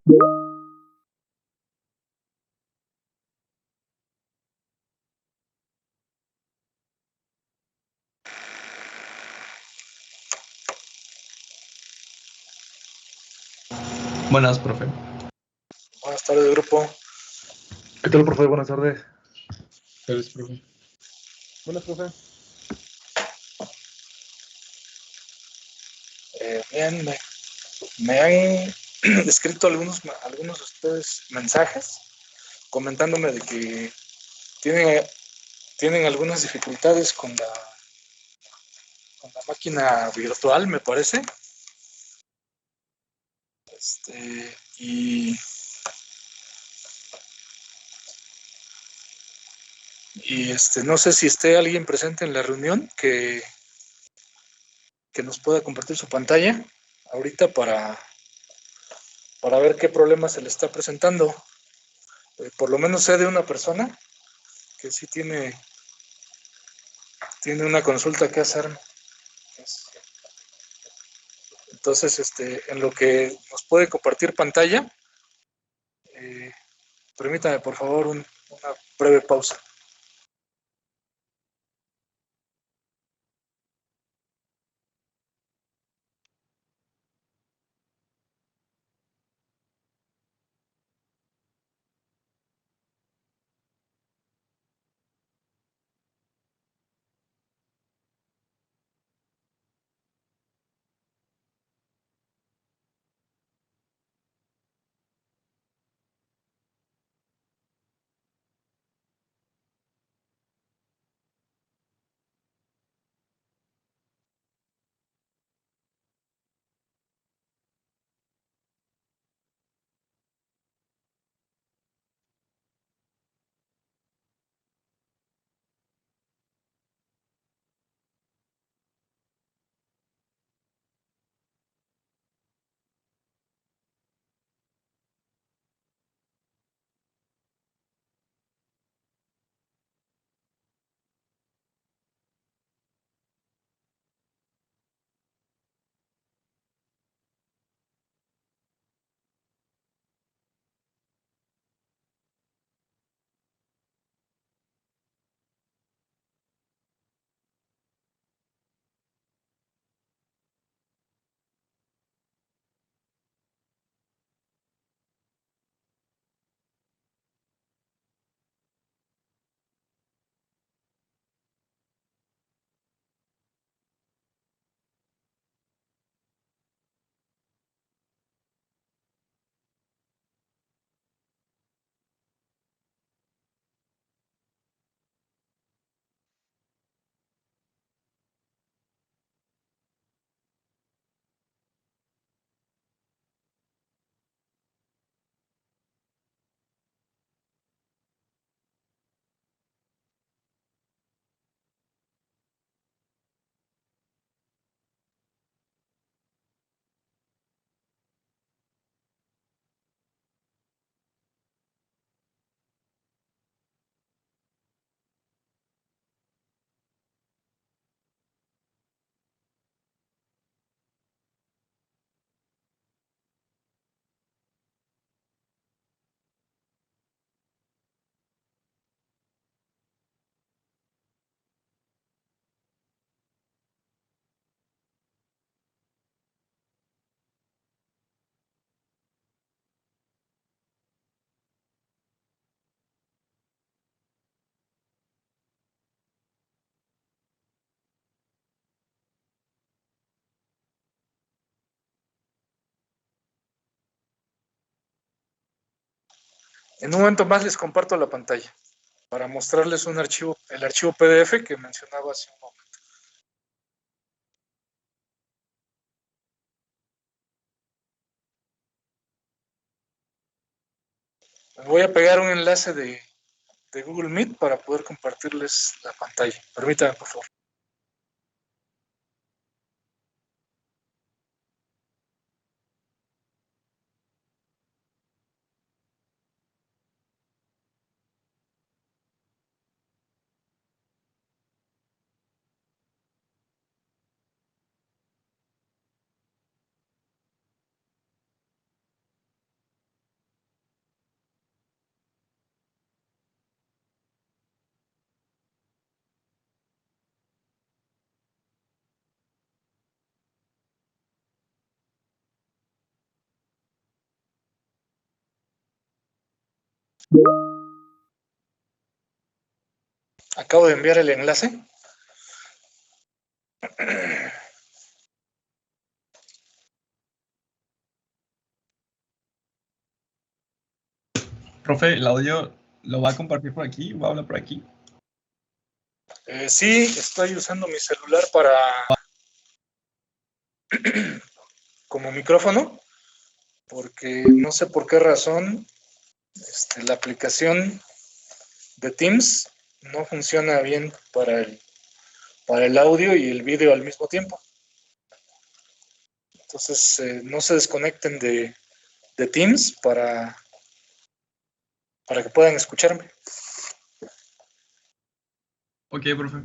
Buenas, profe. Buenas tardes, grupo. ¿Qué tal, profe? Buenas tardes. Gracias, profe. Buenas, profe. Bien, me han escrito algunos de ustedes mensajes comentándome de que tienen algunas dificultades con la máquina virtual, me parece. Y no sé si esté alguien presente en la reunión que nos pueda compartir su pantalla ahorita para ver qué problema se le está presentando. Por lo menos sé de una persona que sí tiene una consulta que hacer. Entonces, en lo que nos puede compartir pantalla, permítame por favor una breve pausa. En un momento más les comparto la pantalla para mostrarles el archivo PDF que mencionaba hace un momento. Les voy a pegar un enlace de Google Meet para poder compartirles la pantalla. Permítanme, por favor. Acabo de enviar el enlace. Profe, ¿el audio lo va a compartir por aquí? ¿Va a hablar por aquí? Sí, estoy usando mi celular para como micrófono, porque no sé por qué razón la aplicación de Teams no funciona bien para el audio y el video al mismo tiempo. Entonces, no se desconecten de Teams para que puedan escucharme. Ok, profe.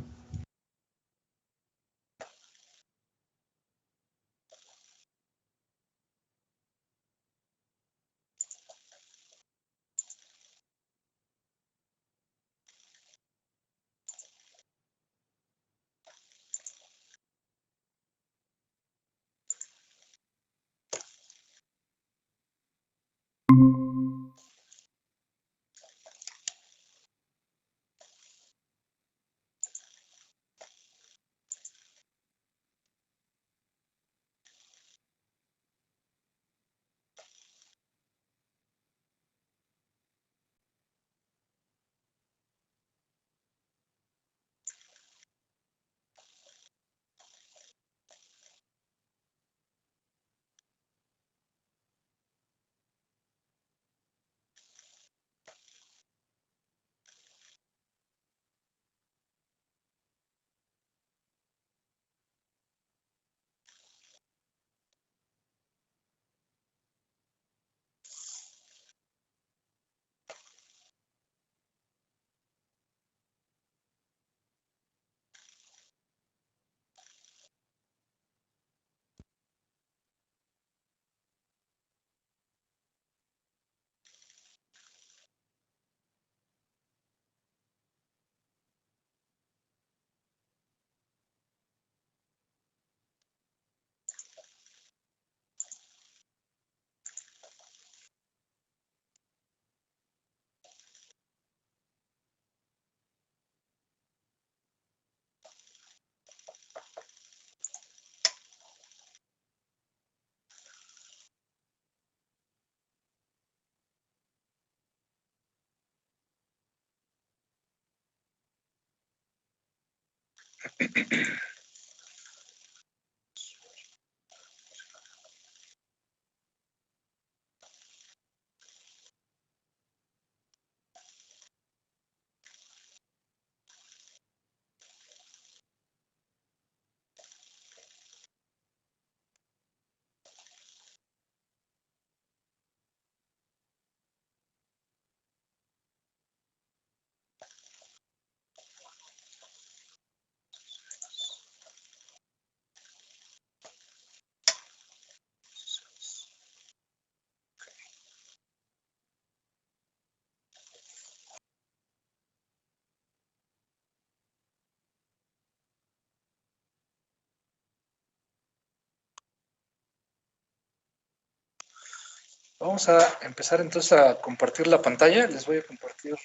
Vamos a empezar entonces a compartir la pantalla. Les voy a compartir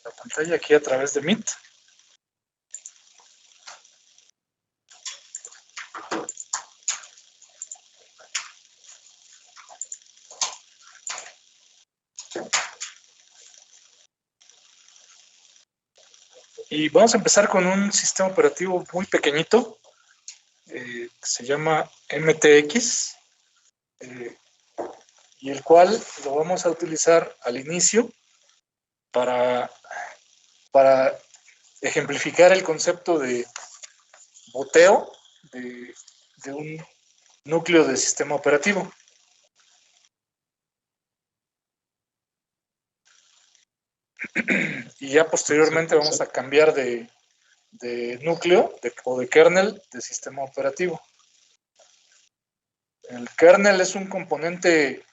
la pantalla aquí a través de Meet. Y vamos a empezar con un sistema operativo muy pequeñito que se llama MTX y el cual lo vamos a utilizar al inicio para ejemplificar el concepto de boteo de un núcleo de sistema operativo. Y ya posteriormente vamos a cambiar de núcleo o de kernel de sistema operativo. El kernel es un componente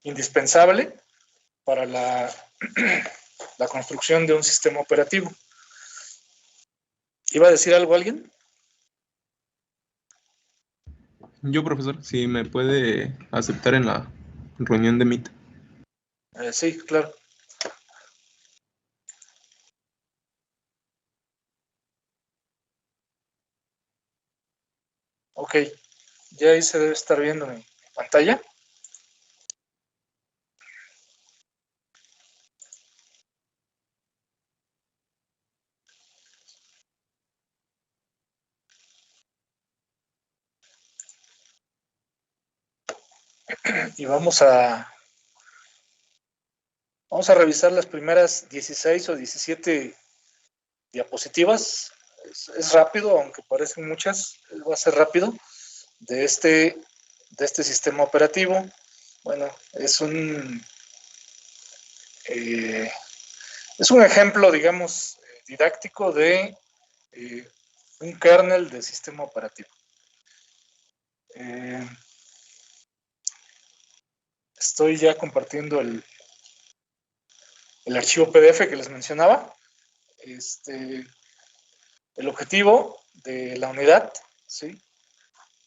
indispensable para la construcción de un sistema operativo. ¿Iba a decir algo alguien? Yo, profesor, si me puede aceptar en la reunión de Meet. Sí, claro. Ok, ya ahí se debe estar viendo mi pantalla. Y vamos a revisar las primeras 16 o 17 diapositivas. Es rápido, aunque parecen muchas, va a ser rápido, de este sistema operativo. Bueno, es un ejemplo, digamos, didáctico de un kernel de sistema operativo. Estoy ya compartiendo el archivo PDF que les mencionaba. El objetivo de la unidad, ¿sí?,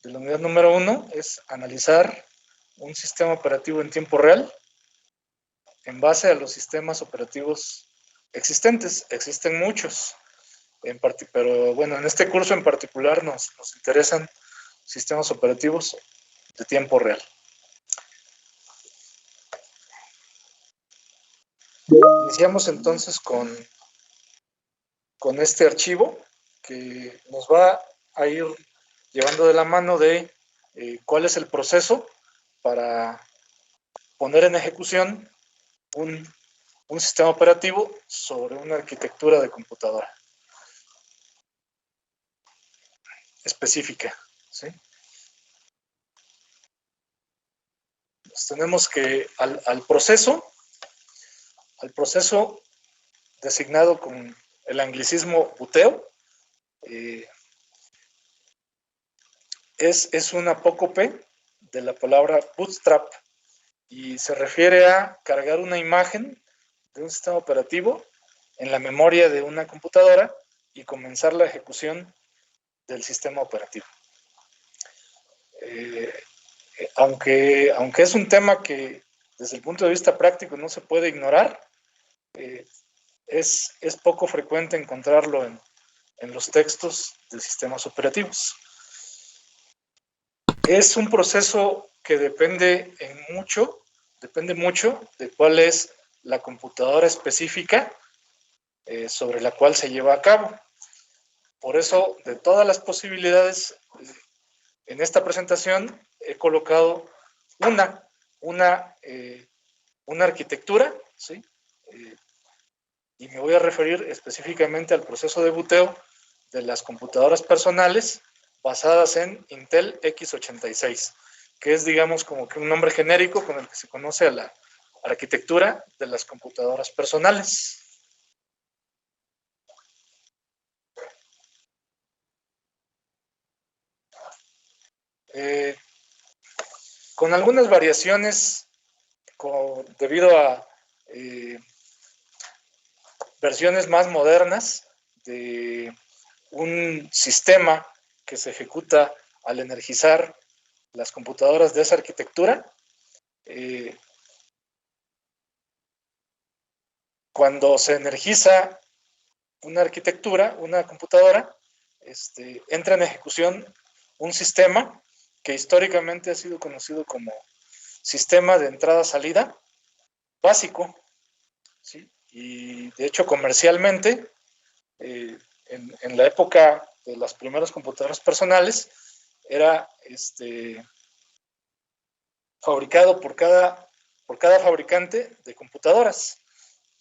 de la unidad número 1 es analizar un sistema operativo en tiempo real en base a los sistemas operativos existentes. Existen muchos, pero bueno, en este curso en particular nos interesan sistemas operativos de tiempo real. Iniciamos entonces con este archivo que nos va a ir llevando de la mano de cuál es el proceso para poner en ejecución un sistema operativo sobre una arquitectura de computadora específica, ¿sí? Pues tenemos que al proceso designado con el anglicismo booteo, es una apócope de la palabra bootstrap y se refiere a cargar una imagen de un sistema operativo en la memoria de una computadora y comenzar la ejecución del sistema operativo. Aunque es un tema que desde el punto de vista práctico no se puede ignorar, es poco frecuente encontrarlo en los textos de sistemas operativos. Es un proceso que depende mucho de cuál es la computadora específica sobre la cual se lleva a cabo. Por eso, de todas las posibilidades, en esta presentación he colocado una arquitectura, ¿sí? Y me voy a referir específicamente al proceso de booteo de las computadoras personales basadas en Intel x86, que es, digamos, como que un nombre genérico con el que se conoce a la arquitectura de las computadoras personales. Con algunas variaciones debido a versiones más modernas de un sistema que se ejecuta al energizar las computadoras de esa arquitectura. Cuando se energiza una arquitectura, una computadora, entra en ejecución un sistema que históricamente ha sido conocido como sistema de entrada-salida básico, ¿sí? Y de hecho comercialmente, en la época de las primeras computadoras personales, era fabricado por cada fabricante de computadoras.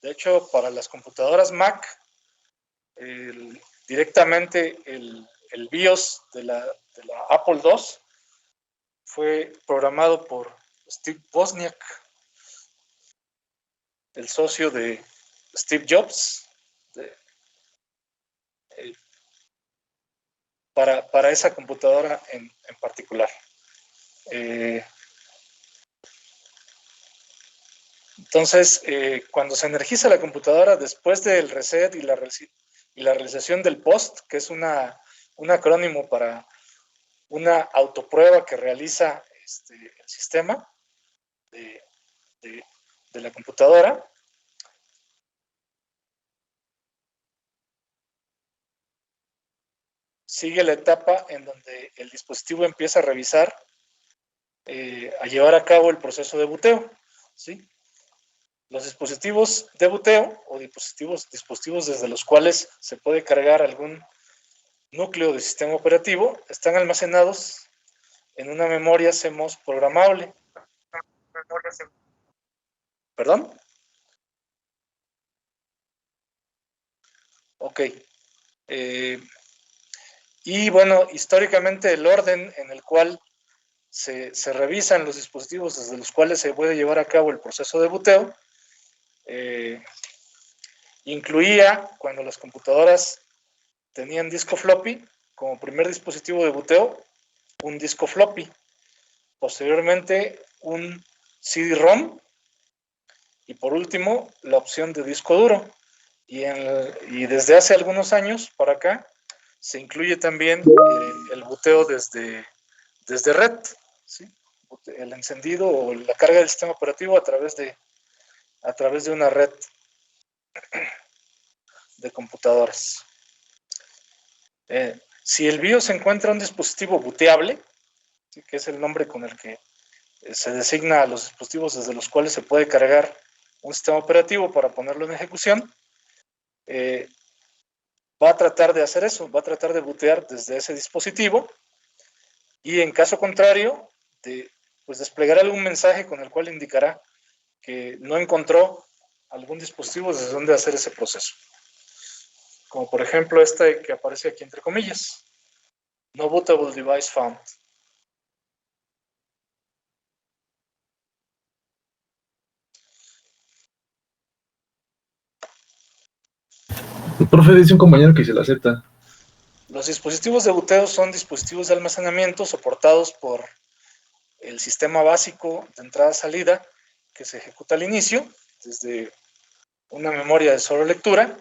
De hecho, para las computadoras Mac, directamente el BIOS de la Apple II fue programado por Steve Wozniak, el socio de Steve Jobs, para esa computadora en particular. Entonces, cuando se energiza la computadora después del reset y la realización del POST, que es un acrónimo para una autoprueba que realiza el sistema de de la computadora. Sigue la etapa en donde el dispositivo empieza a revisar, a llevar a cabo el proceso de buteo, ¿sí? Los dispositivos de buteo o dispositivos desde los cuales se puede cargar algún núcleo de sistema operativo están almacenados en una memoria CMOS programable. ¿Perdón? Ok. Y bueno, históricamente el orden en el cual se revisan los dispositivos desde los cuales se puede llevar a cabo el proceso de buteo, incluía, cuando las computadoras tenían disco floppy, como primer dispositivo de buteo, un disco floppy. Posteriormente, un CD-ROM. Y por último, la opción de disco duro. Y desde hace algunos años para acá, se incluye también el buteo desde red, ¿sí? El encendido o la carga del sistema operativo a través de una red de computadoras. Si el BIOS encuentra un dispositivo booteable, ¿sí?, que es el nombre con el que se designa a los dispositivos desde los cuales se puede cargar un sistema operativo para ponerlo en ejecución, va a tratar de hacer eso, va a tratar de bootear desde ese dispositivo y en caso contrario, pues desplegará algún mensaje con el cual indicará que no encontró algún dispositivo desde donde hacer ese proceso. Como por ejemplo este que aparece aquí entre comillas, no bootable device found. El profe dice un compañero que se la acepta. Los dispositivos de buteo son dispositivos de almacenamiento soportados por el sistema básico de entrada-salida que se ejecuta al inicio, desde una memoria de solo lectura.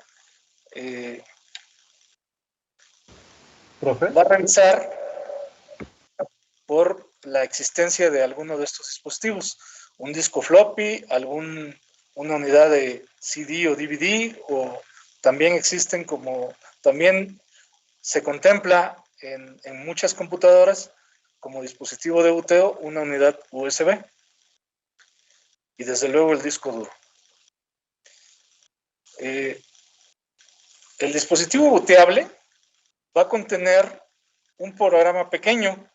¿Profe? Va a revisar por la existencia de alguno de estos dispositivos, un disco floppy, una unidad de CD o DVD, o también existen también se contempla en muchas computadoras como dispositivo de buteo una unidad USB y desde luego el disco duro. El dispositivo booteable va a contener un programa pequeño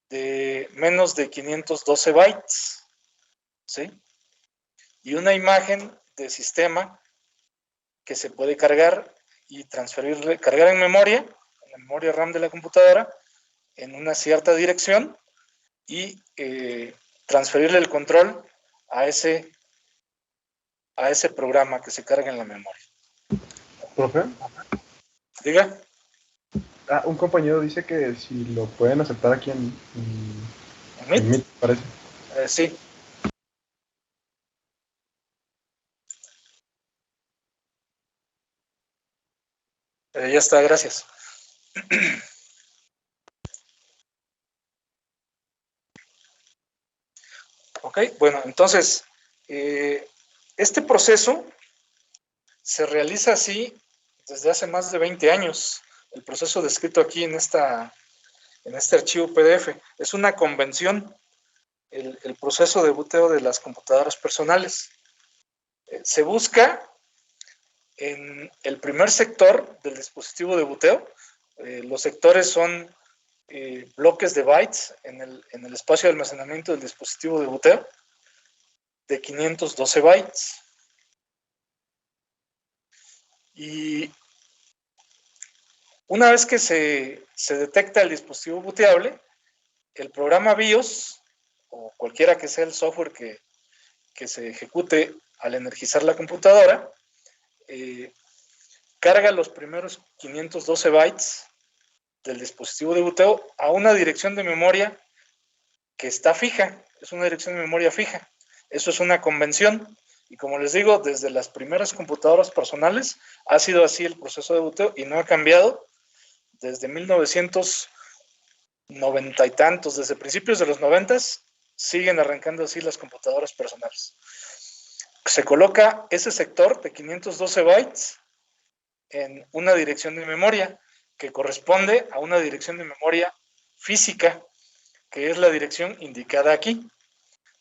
de menos de 512 bytes, ¿sí? Y una imagen de sistema que se puede cargar y cargar en la memoria RAM de la computadora, en una cierta dirección y transferirle el control a ese programa que se carga en la memoria. ¿Profe? Diga. Un compañero dice que si lo pueden aceptar aquí en Meet, parece. Sí. Ya está, gracias. Ok, bueno, entonces, este proceso se realiza así desde hace más de 20 años. El proceso descrito aquí en este archivo PDF es una convención, el proceso de buteo de las computadoras personales. Se busca en el primer sector del dispositivo de buteo. Los sectores son bloques de bytes en el espacio de almacenamiento del dispositivo de buteo de 512 bytes. Y una vez que se detecta el dispositivo booteable, el programa BIOS, o cualquiera que sea el software que se ejecute al energizar la computadora, carga los primeros 512 bytes del dispositivo de buteo a una dirección de memoria que está fija, es una dirección de memoria fija. Eso es una convención. Y como les digo, desde las primeras computadoras personales ha sido así el proceso de buteo y no ha cambiado desde 1990 y tantos, desde principios de los 90 siguen arrancando así las computadoras personales. se coloca ese sector de 512 bytes en una dirección de memoria que corresponde a una dirección de memoria física, que es la dirección indicada aquí,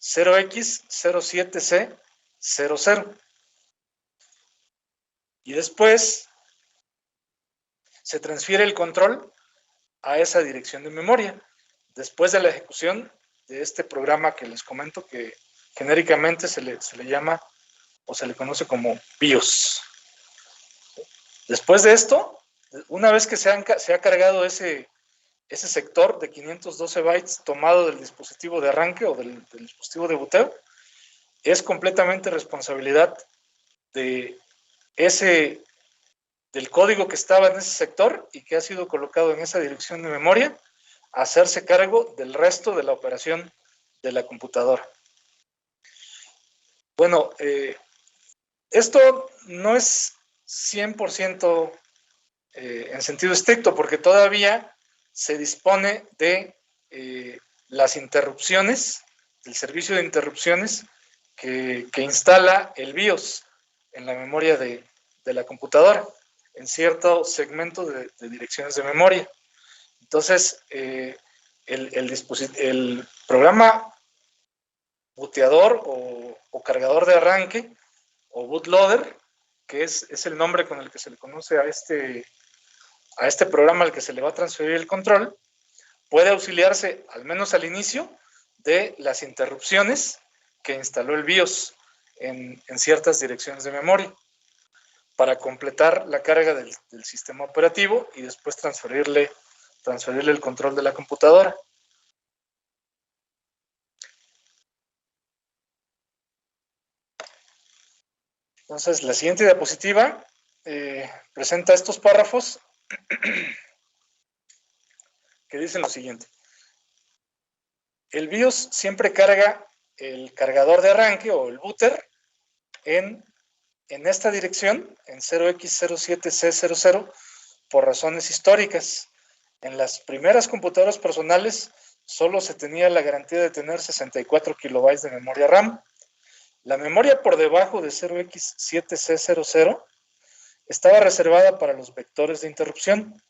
0x07c00. Y después se transfiere el control a esa dirección de memoria, después de la ejecución de este programa que les comento, que genéricamente se le llama o se le conoce como BIOS. Después de esto, una vez que se ha cargado ese sector de 512 bytes tomado del dispositivo de arranque o del dispositivo de boteo, es completamente responsabilidad del código que estaba en ese sector y que ha sido colocado en esa dirección de memoria, hacerse cargo del resto de la operación de la computadora. Bueno, esto no es 100% en sentido estricto, porque todavía se dispone de las interrupciones, del servicio de interrupciones que instala el BIOS en la memoria de la computadora, en cierto segmento de direcciones de memoria. Entonces, el programa booteador o cargador de arranque o bootloader, que es el nombre con el que se le conoce a este programa al que se le va a transferir el control, puede auxiliarse, al menos al inicio, de las interrupciones que instaló el BIOS en ciertas direcciones de memoria, para completar la carga del sistema operativo y después transferirle el control de la computadora. Entonces, la siguiente diapositiva presenta estos párrafos que dicen lo siguiente. El BIOS siempre carga el cargador de arranque o el booter en esta dirección, en 0x07c00, por razones históricas. En las primeras computadoras personales solo se tenía la garantía de tener 64 kilobytes de memoria RAM. La memoria por debajo de 0x7c00 estaba reservada para los vectores de interrupción,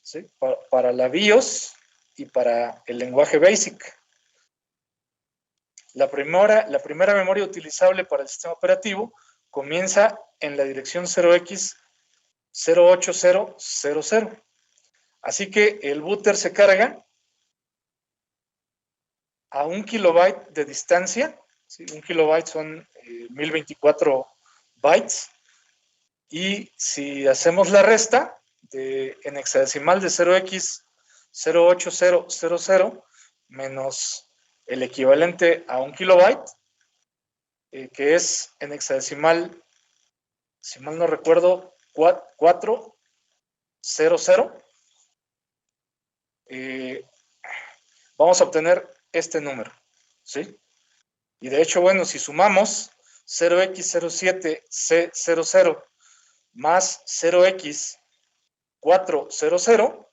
¿sí? Para la BIOS y para el lenguaje BASIC. La primera memoria utilizable para el sistema operativo comienza en la dirección 0x08000. Así que el booter se carga a 1 kilobyte de distancia, ¿sí? 1 kilobyte son 1024 bytes, y si hacemos la resta en hexadecimal de 0x08000 menos el equivalente a 1 kilobyte, que es en hexadecimal, si mal no recuerdo, 400, vamos a obtener este número, ¿sí? Y de hecho, bueno, si sumamos 0x07c00 más 0x400,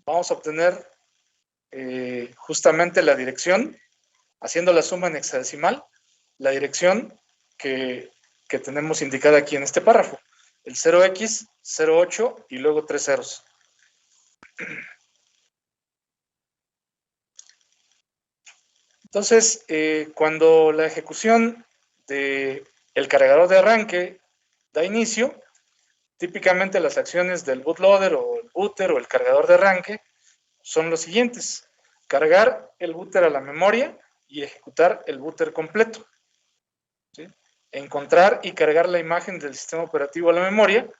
vamos a obtener justamente la dirección, haciendo la suma en hexadecimal, la dirección que tenemos indicada aquí en este párrafo, el 0x08 y luego 3 ceros. Entonces, cuando la ejecución del cargador de arranque da inicio, típicamente las acciones del bootloader o el booter o el cargador de arranque son los siguientes: cargar el booter a la memoria y ejecutar el booter completo, ¿sí? Encontrar y cargar la imagen del sistema operativo a la memoria,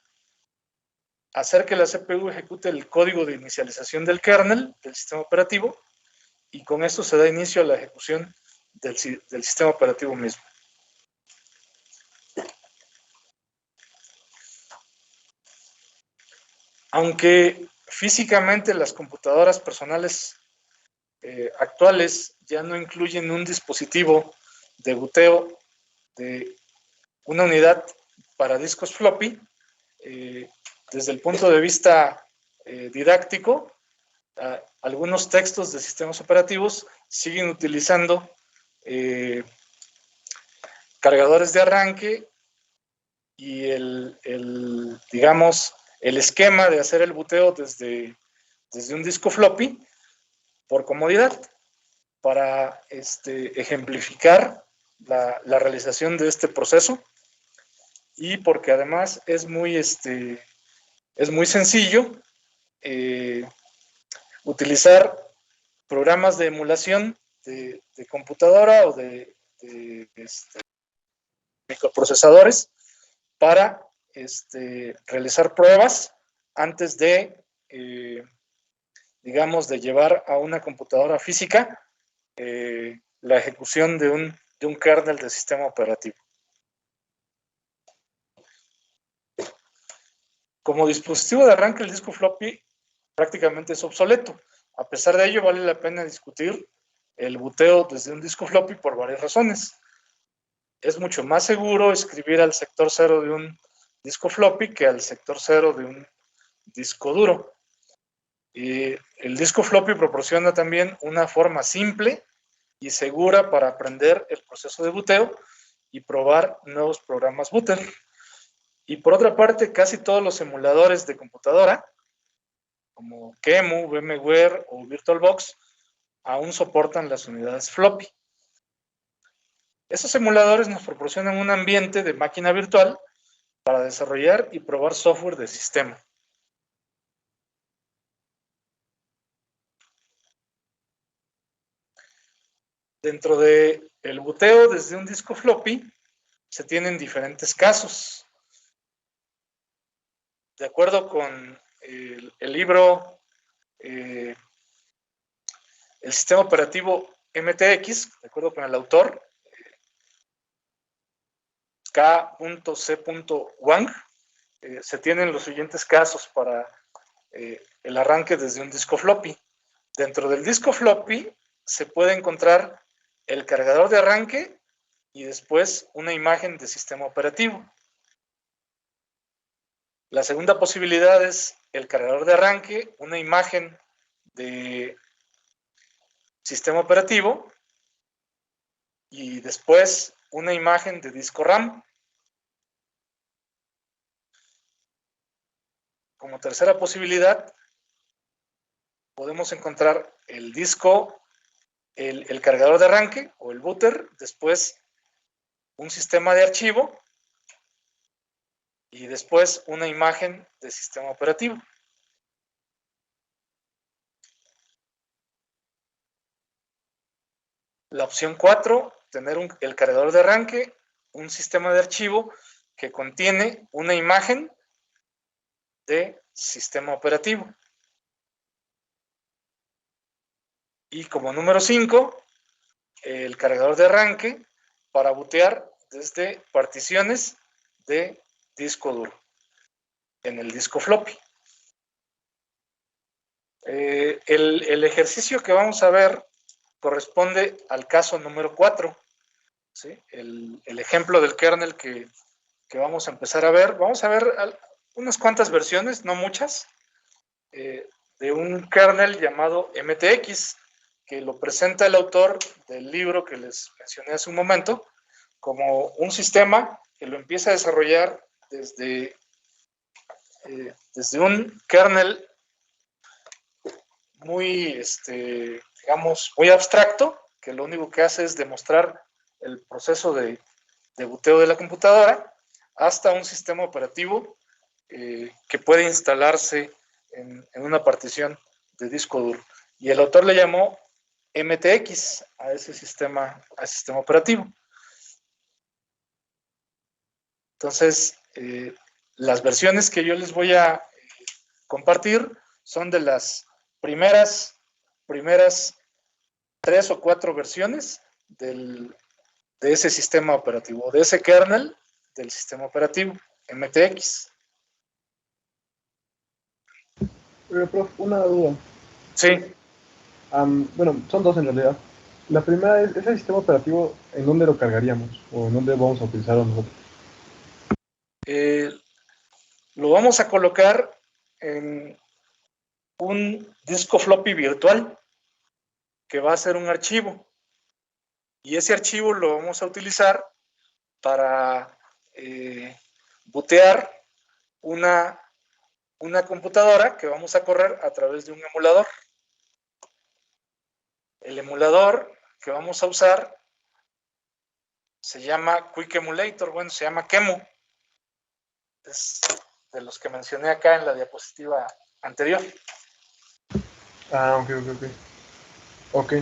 hacer que la CPU ejecute el código de inicialización del kernel del sistema operativo, y con esto se da inicio a la ejecución del sistema operativo mismo. Aunque físicamente las computadoras personales actuales ya no incluyen un dispositivo de boteo de una unidad para discos floppy, desde el punto de vista didáctico, algunos textos de sistemas operativos siguen utilizando cargadores de arranque y digamos, el esquema de hacer el buteo desde un disco floppy por comodidad, para ejemplificar la realización de este proceso, y porque además es muy sencillo utilizar programas de emulación de computadora o de microprocesadores para realizar pruebas antes de, digamos, de llevar a una computadora física la ejecución de un kernel de sistema operativo. Como dispositivo de arranque, el disco floppy prácticamente es obsoleto. A pesar de ello, vale la pena discutir el buteo desde un disco floppy por varias razones. Es mucho más seguro escribir al sector 0 de un disco floppy que al sector 0 de un disco duro. Y el disco floppy proporciona también una forma simple y segura para aprender el proceso de buteo y probar nuevos programas booter. Y por otra parte, casi todos los emuladores de computadora, como QEMU, VMware o VirtualBox, aún soportan las unidades floppy. Esos emuladores nos proporcionan un ambiente de máquina virtual para desarrollar y probar software de sistema. Dentro del buteo desde un disco floppy se tienen diferentes casos. De acuerdo con el libro El sistema operativo MTX, de acuerdo con el autor, K.C. Wang, se tienen los siguientes casos para el arranque desde un disco floppy. Dentro del disco floppy se puede encontrar el cargador de arranque y después una imagen de sistema operativo. La segunda posibilidad es el cargador de arranque, una imagen de sistema operativo y después una imagen de disco RAM. Como tercera posibilidad, podemos encontrar el disco, el cargador de arranque o el booter, después un sistema de archivo y después una imagen de sistema operativo. La opción 4, tener el cargador de arranque, un sistema de archivo que contiene una imagen de sistema operativo. Y como número 5, el cargador de arranque para bootear desde particiones de disco duro en el disco floppy. El ejercicio que vamos a ver corresponde al caso número 4. ¿Sí? El ejemplo del kernel que vamos a empezar a ver. Vamos a ver unas cuantas versiones, no muchas, de un kernel llamado MTX, que lo presenta el autor del libro que les mencioné hace un momento, como un sistema que lo empieza a desarrollar desde un kernel muy, digamos, muy abstracto, que lo único que hace es demostrar el proceso de buteo de la computadora, hasta un sistema operativo que puede instalarse en una partición de disco duro. Y el autor le llamó MTX a ese sistema operativo. Entonces, las versiones que yo les voy a compartir son de las primeras 3 o 4 versiones de ese sistema operativo, de ese kernel del sistema operativo MTX. Prof, una duda. Sí. Bueno, son dos en realidad. La primera es, ¿ese sistema operativo en dónde lo cargaríamos? ¿O en dónde vamos a utilizarlo nosotros? Lo vamos a colocar en un disco floppy virtual que va a ser un archivo. Y ese archivo lo vamos a utilizar para bootear una computadora que vamos a correr a través de un emulador. El emulador que vamos a usar se llama Quick Emulator, bueno, se llama QEMU. Es de los que mencioné acá en la diapositiva anterior. Ah, ok. Ok.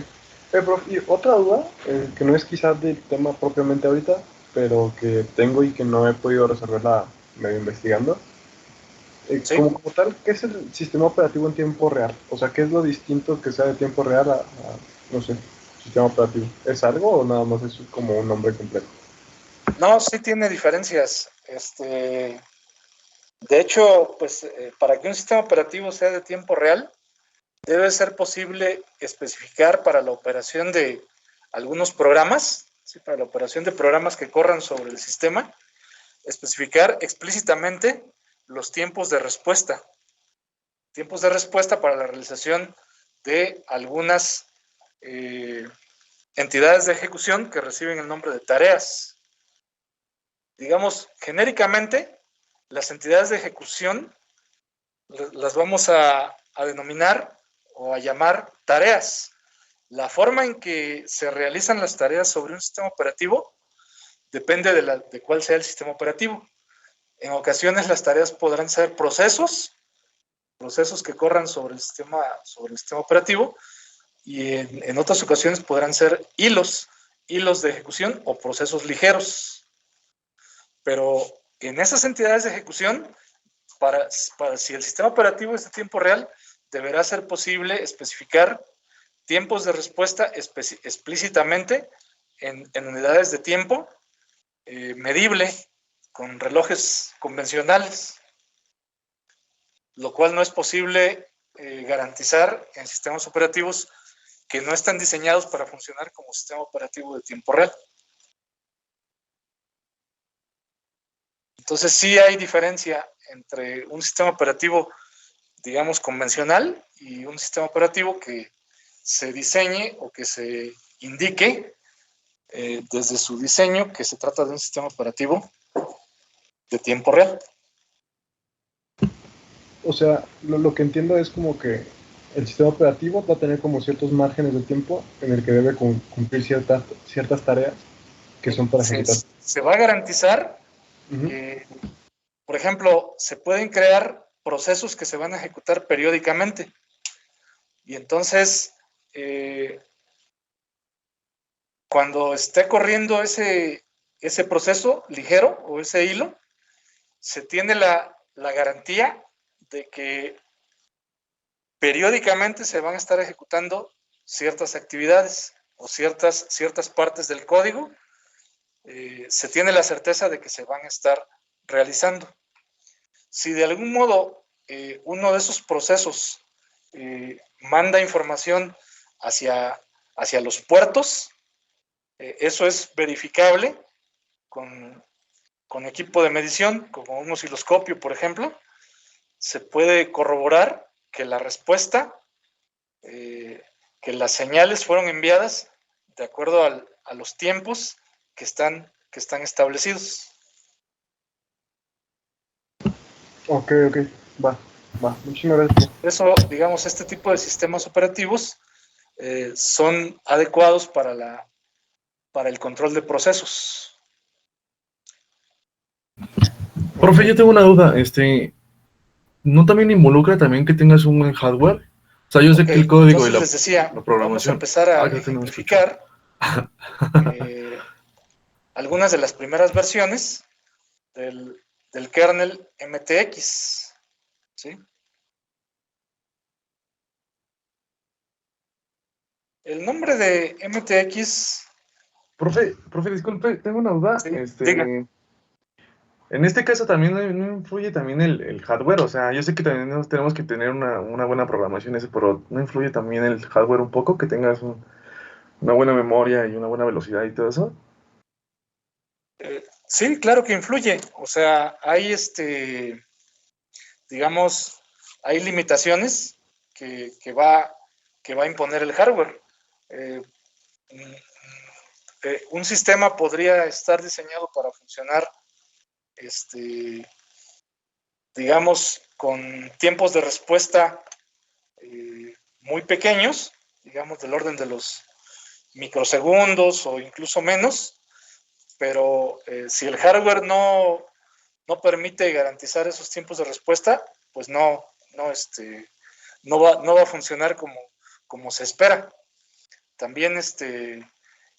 Prof, y otra duda, que no es quizás del tema propiamente ahorita, pero que tengo y que no he podido resolverla medio investigando. ¿Sí? Como tal, ¿qué es el sistema operativo en tiempo real? O sea, ¿qué es lo distinto que sea de tiempo real no sé, sistema operativo? ¿Es algo o nada más es como un nombre completo? No, sí tiene diferencias. De hecho, pues para que un sistema operativo sea de tiempo real, debe ser posible especificar para la operación de algunos programas, ¿sí? Para la operación de programas que corran sobre el sistema, especificar explícitamente los tiempos de respuesta. Tiempos de respuesta para la realización de algunas entidades de ejecución que reciben el nombre de tareas. Digamos, genéricamente, las entidades de ejecución las vamos a denominar o a llamar tareas. La forma en que se realizan las tareas sobre un sistema operativo depende de cuál sea el sistema operativo. En ocasiones las tareas podrán ser procesos que corran sobre el sistema operativo, y en otras ocasiones podrán ser hilos de ejecución o procesos ligeros. Pero en esas entidades de ejecución, para si el sistema operativo es de tiempo real, deberá ser posible especificar tiempos de respuesta explícitamente en unidades de tiempo medible con relojes convencionales, lo cual no es posible garantizar en sistemas operativos que no están diseñados para funcionar como sistema operativo de tiempo real. Entonces sí hay diferencia entre un sistema operativo, digamos, convencional y un sistema operativo que se diseñe o que se indique desde su diseño que se trata de un sistema operativo de tiempo real. O sea, lo que entiendo es como que el sistema operativo va a tener como ciertos márgenes de tiempo en el que debe cumplir ciertas tareas que son para ejecutar. Se va a garantizar, por ejemplo, se pueden crear procesos que se van a ejecutar periódicamente. Y entonces, cuando esté corriendo ese proceso ligero o ese hilo, se tiene la garantía de que periódicamente se van a estar ejecutando ciertas actividades o ciertas partes del código. Se tiene la certeza de que se van a estar realizando. Si de algún modo uno de esos procesos manda información hacia los puertos, eso es verificable con equipo de medición, como un osciloscopio, por ejemplo. Se puede corroborar que la respuesta, que las señales fueron enviadas de acuerdo a los tiempos que están establecidos. Ok, va, muchísimas gracias. Por eso, digamos, este tipo de sistemas operativos son adecuados para el control de procesos. Profe, yo tengo una duda, ¿no también involucra también que tengas un buen hardware? O sea, yo sé que el código y entonces les decía, la programación... vamos a empezar a ejemplificar algunas de las primeras versiones del kernel MTX, ¿sí? El nombre de MTX... Profe, disculpe, tengo una duda. Sí, diga. En este caso también no influye también el hardware, o sea, yo sé que también tenemos que tener una buena programación, pero ¿no influye también el hardware un poco? Que tengas una buena memoria y una buena velocidad y todo eso. Sí, claro que influye. O sea, hay digamos, hay limitaciones que va a imponer el hardware. un sistema podría estar diseñado para funcionar, digamos, con tiempos de respuesta muy pequeños, digamos del orden de los microsegundos o incluso menos, pero si el hardware no permite garantizar esos tiempos de respuesta, pues no va a funcionar como se espera. También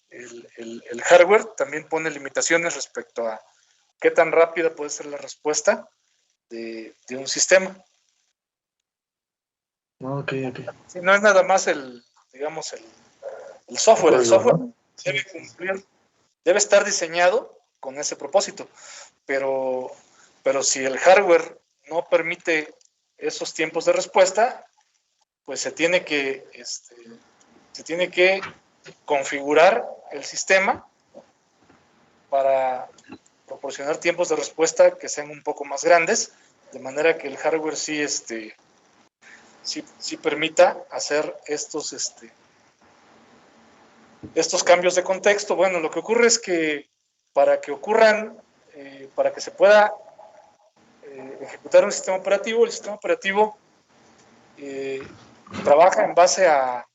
el hardware también pone limitaciones respecto a qué tan rápida puede ser la respuesta de un sistema. Ok. Sí, no es nada más el software. El software debe cumplir, debe estar diseñado con ese propósito, pero si el hardware no permite esos tiempos de respuesta, pues se tiene que configurar el sistema para proporcionar tiempos de respuesta que sean un poco más grandes, de manera que el hardware sí permita hacer estos cambios de contexto. Bueno, lo que ocurre es que para que se pueda ejecutar un sistema operativo, el sistema operativo trabaja en base a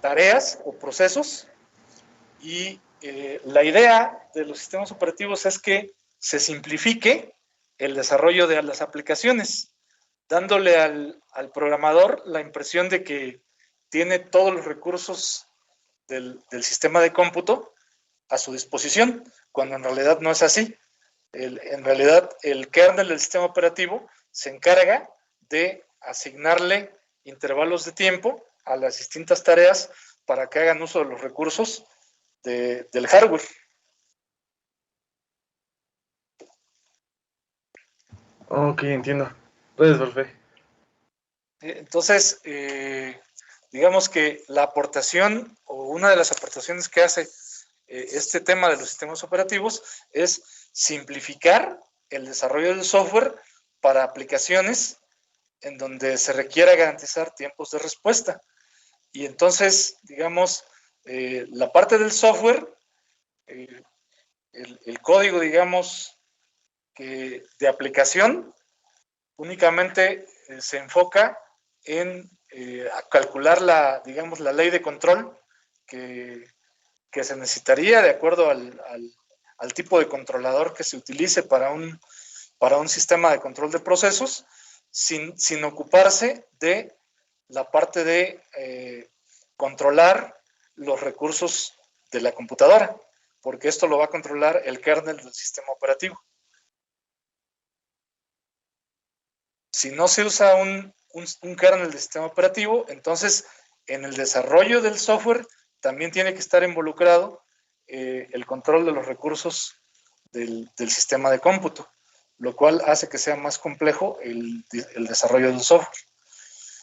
tareas o procesos, y la idea de los sistemas operativos es que se simplifique el desarrollo de las aplicaciones, dándole al programador la impresión de que tiene todos los recursos del sistema de cómputo a su disposición, cuando en realidad no es así. En realidad, el kernel del sistema operativo se encarga de asignarle intervalos de tiempo a las distintas tareas para que hagan uso de los recursos del hardware. Ok, entiendo. Puedes, Wolfe. Entonces, digamos que la aportación, o una de las aportaciones que hace este tema de los sistemas operativos, es simplificar el desarrollo del software para aplicaciones en donde se requiera garantizar tiempos de respuesta. Y entonces, digamos, la parte del software, el código, digamos, de aplicación, únicamente se enfoca en a calcular la ley de control que se necesitaría de acuerdo al tipo de controlador que se utilice para un sistema de control de procesos, sin ocuparse de la parte de controlar los recursos de la computadora, porque esto lo va a controlar el kernel del sistema operativo. Si no se usa un kernel de sistema operativo, entonces en el desarrollo del software también tiene que estar involucrado el control de los recursos del sistema de cómputo, lo cual hace que sea más complejo el desarrollo del software.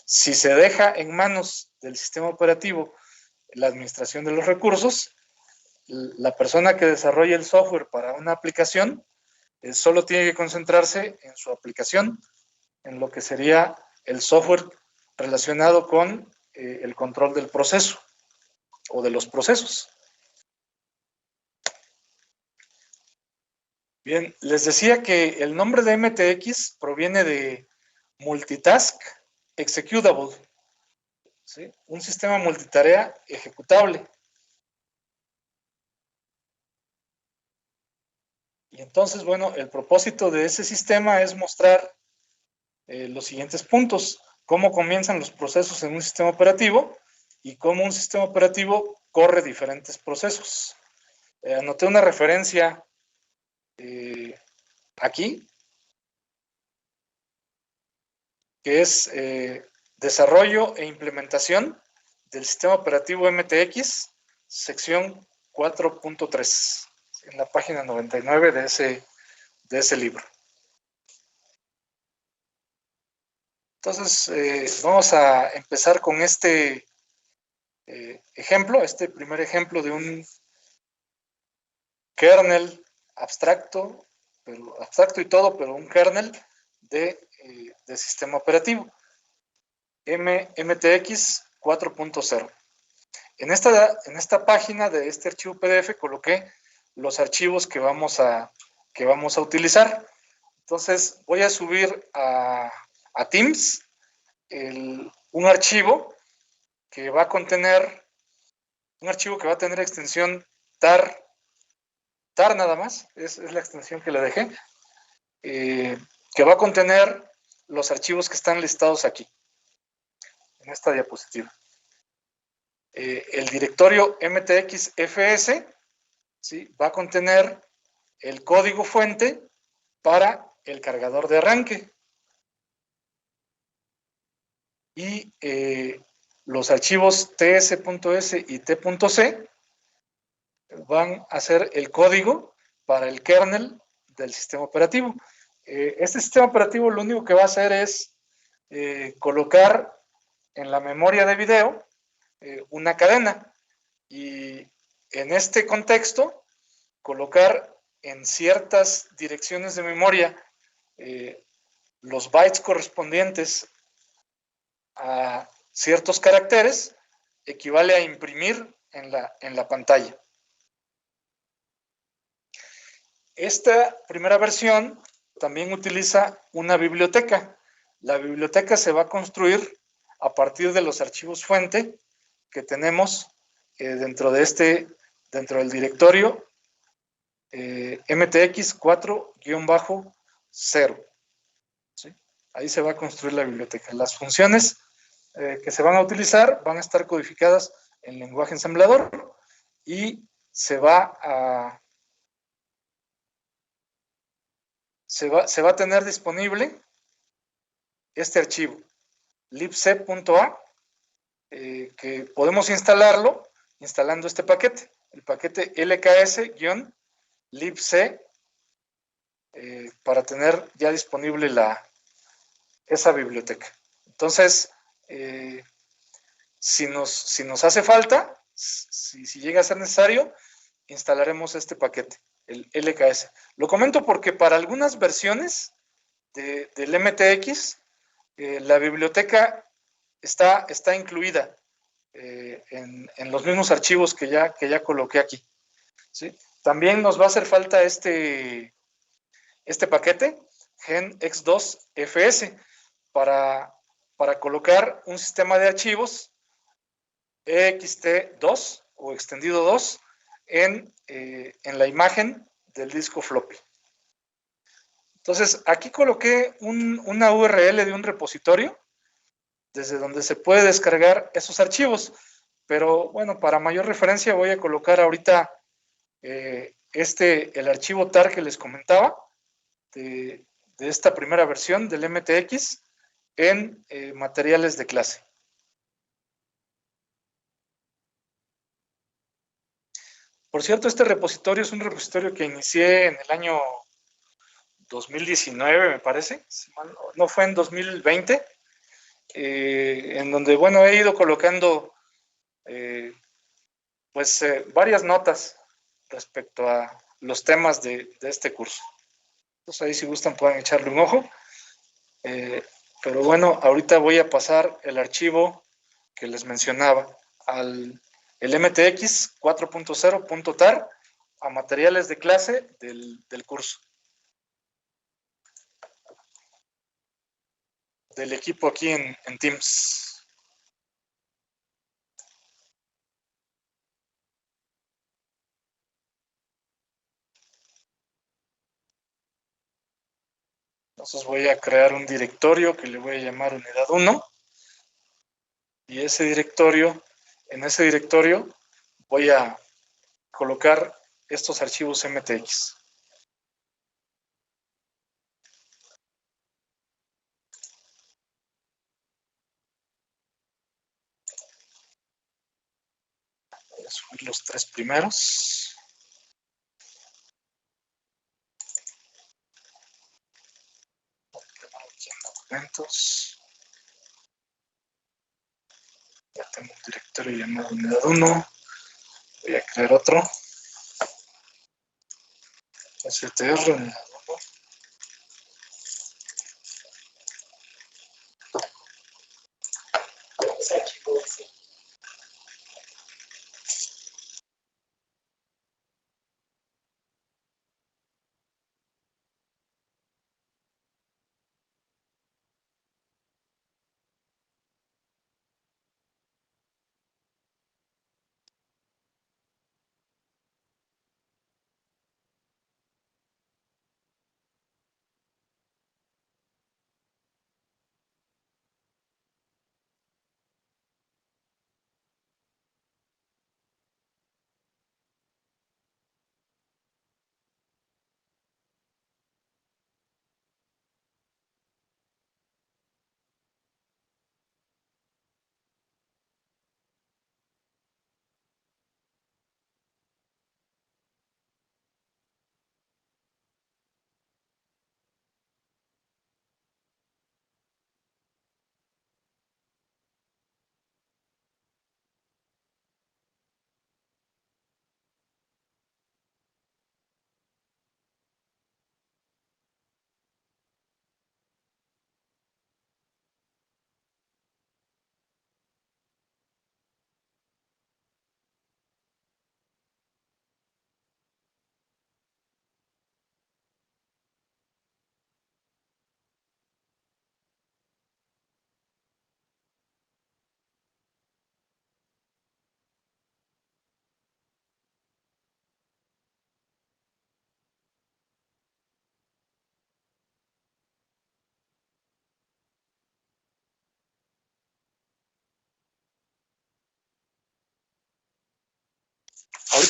Si se deja en manos del sistema operativo la administración de los recursos, la persona que desarrolla el software para una aplicación solo tiene que concentrarse en su aplicación, en lo que sería el software relacionado con el control del proceso o de los procesos. Bien, les decía que el nombre de MTX proviene de Multitask Executable, ¿sí? Un sistema multitarea ejecutable. Y entonces, bueno, el propósito de ese sistema es mostrar los siguientes puntos: cómo comienzan los procesos en un sistema operativo y cómo un sistema operativo corre diferentes procesos. Anoté una referencia aquí, que es desarrollo e implementación del sistema operativo MTX, sección 4.3, en la página 99 de ese libro. Entonces, vamos a empezar con este ejemplo, este primer ejemplo de un kernel abstracto y todo, pero un kernel de sistema operativo, MTX 4.0. En esta página de este archivo PDF coloqué los archivos que vamos a utilizar. Entonces voy a subir a Teams un archivo que va a contener, extensión tar nada más, es la extensión que le dejé, que va a contener los archivos que están listados aquí, en esta diapositiva. El directorio mtxfs, ¿sí?, va a contener el código fuente para el cargador de arranque. Y los archivos ts.s y t.c van a ser el código para el kernel del sistema operativo. Este sistema operativo lo único que va a hacer es colocar en la memoria de video una cadena, y en este contexto colocar en ciertas direcciones de memoria los bytes correspondientes a ciertos caracteres equivale a imprimir en la pantalla. Esta primera versión también utiliza una biblioteca. La biblioteca se va a construir a partir de los archivos fuente que tenemos dentro del directorio MTX 4-0. ¿Sí? Ahí se va a construir la biblioteca. Las funciones que se van a utilizar van a estar codificadas en lenguaje ensamblador y se va a tener disponible este archivo libc.a, que podemos instalarlo instalando este paquete, el paquete lks-libc, para tener ya disponible esa biblioteca. Entonces, si nos hace falta, si llega a ser necesario, instalaremos este paquete, el LKS. Lo comento porque para algunas versiones del MTX, la biblioteca está incluida en los mismos archivos que ya coloqué aquí, ¿sí? También nos va a hacer falta este paquete, genx2fs, para colocar un sistema de archivos ext2 o extendido 2 en la imagen del disco floppy. Entonces, aquí coloqué una URL de un repositorio desde donde se puede descargar esos archivos, pero bueno, para mayor referencia voy a colocar ahorita el archivo tar que les comentaba de esta primera versión del MTX en materiales de clase. Por cierto, este repositorio es un repositorio que inicié en el año 2019, me parece, no fue en 2020, en donde, bueno, he ido colocando varias notas respecto a los temas de este curso. Entonces ahí, si gustan, pueden echarle un ojo. Pero bueno, ahorita voy a pasar el archivo que les mencionaba el MTX 4.0.tar a materiales de clase del curso, del equipo aquí en Teams. Entonces voy a crear un directorio que le voy a llamar unidad 1, y en ese directorio voy a colocar estos archivos MTX. Voy a subir los 3 primeros. Aquí en documentos. Ya tengo un directorio llamado unidad 1. Voy a crear otro. STR unidad 1.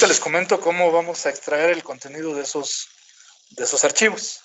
ahorita les comento cómo vamos a extraer el contenido de esos archivos.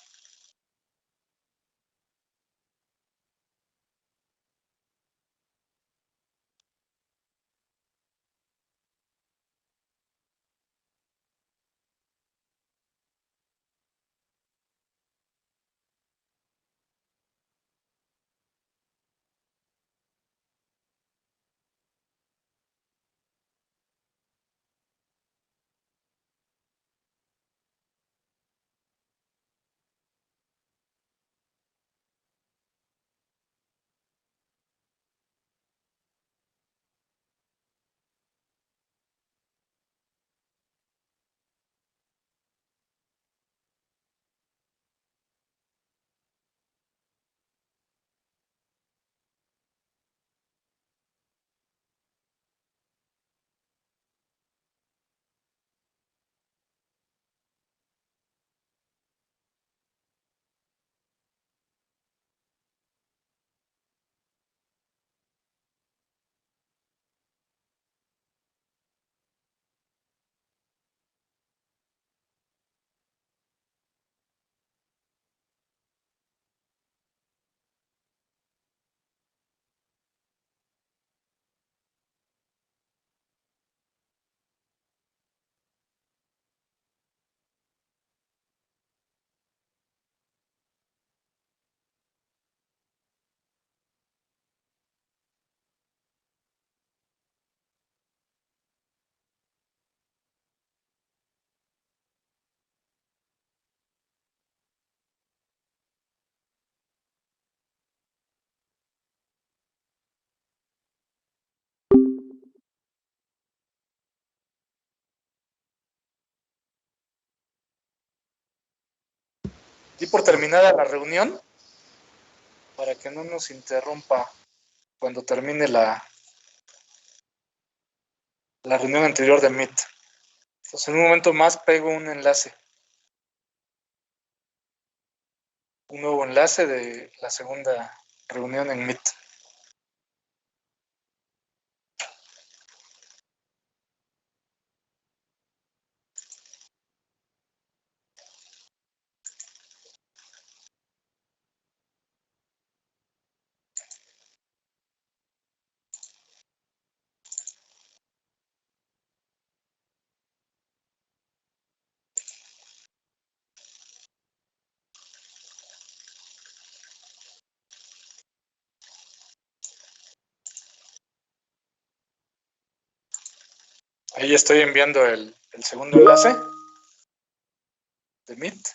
Y por terminada la reunión, para que no nos interrumpa cuando termine la reunión anterior de Meet. Entonces, en un momento más pego un enlace. Un nuevo enlace de la segunda reunión en Meet. Ahí estoy enviando el segundo enlace de Meet.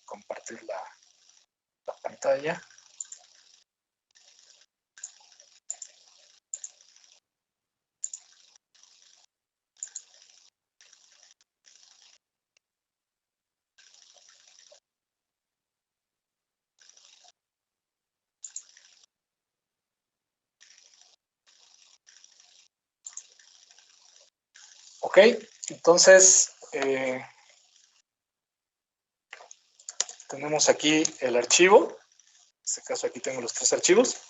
Compartir la pantalla. Ok, entonces tenemos aquí el archivo. En este caso aquí tengo los 3 archivos.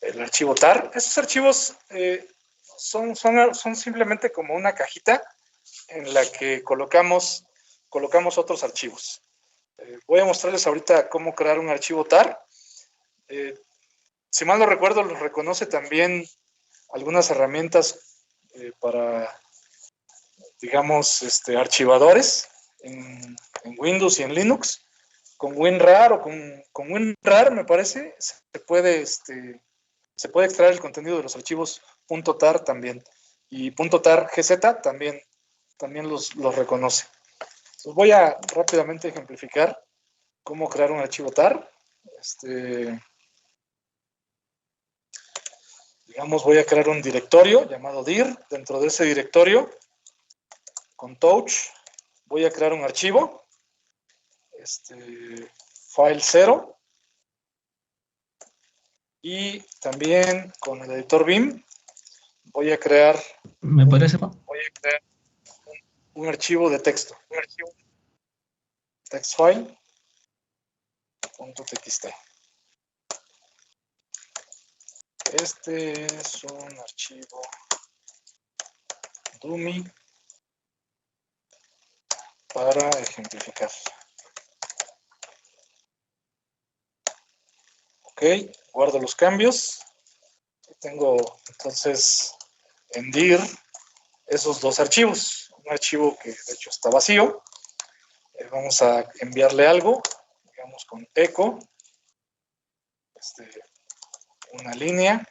El archivo tar. Esos archivos son simplemente como una cajita en la que colocamos otros archivos. Voy a mostrarles ahorita cómo crear un archivo tar. Si mal no recuerdo, los reconoce también algunas herramientas para, digamos, archivadores en Windows y en Linux. Con WinRAR o con WinRAR, me parece, se puede extraer el contenido de los archivos .tar también. Y .tar GZ también los reconoce. Entonces voy a rápidamente ejemplificar cómo crear un archivo tar. Digamos, voy a crear un directorio llamado dir. Dentro de ese directorio, con touch, voy a crear un archivo. File 0. Y también con el editor Vim voy a crear ¿Me parece, pa? un archivo de texto. Un archivo text file .txt. Este es un archivo dummy para ejemplificar. Ok, guardo los cambios. Tengo entonces en dir esos dos archivos. Un archivo que de hecho está vacío. Vamos a enviarle algo, digamos con echo, una línea.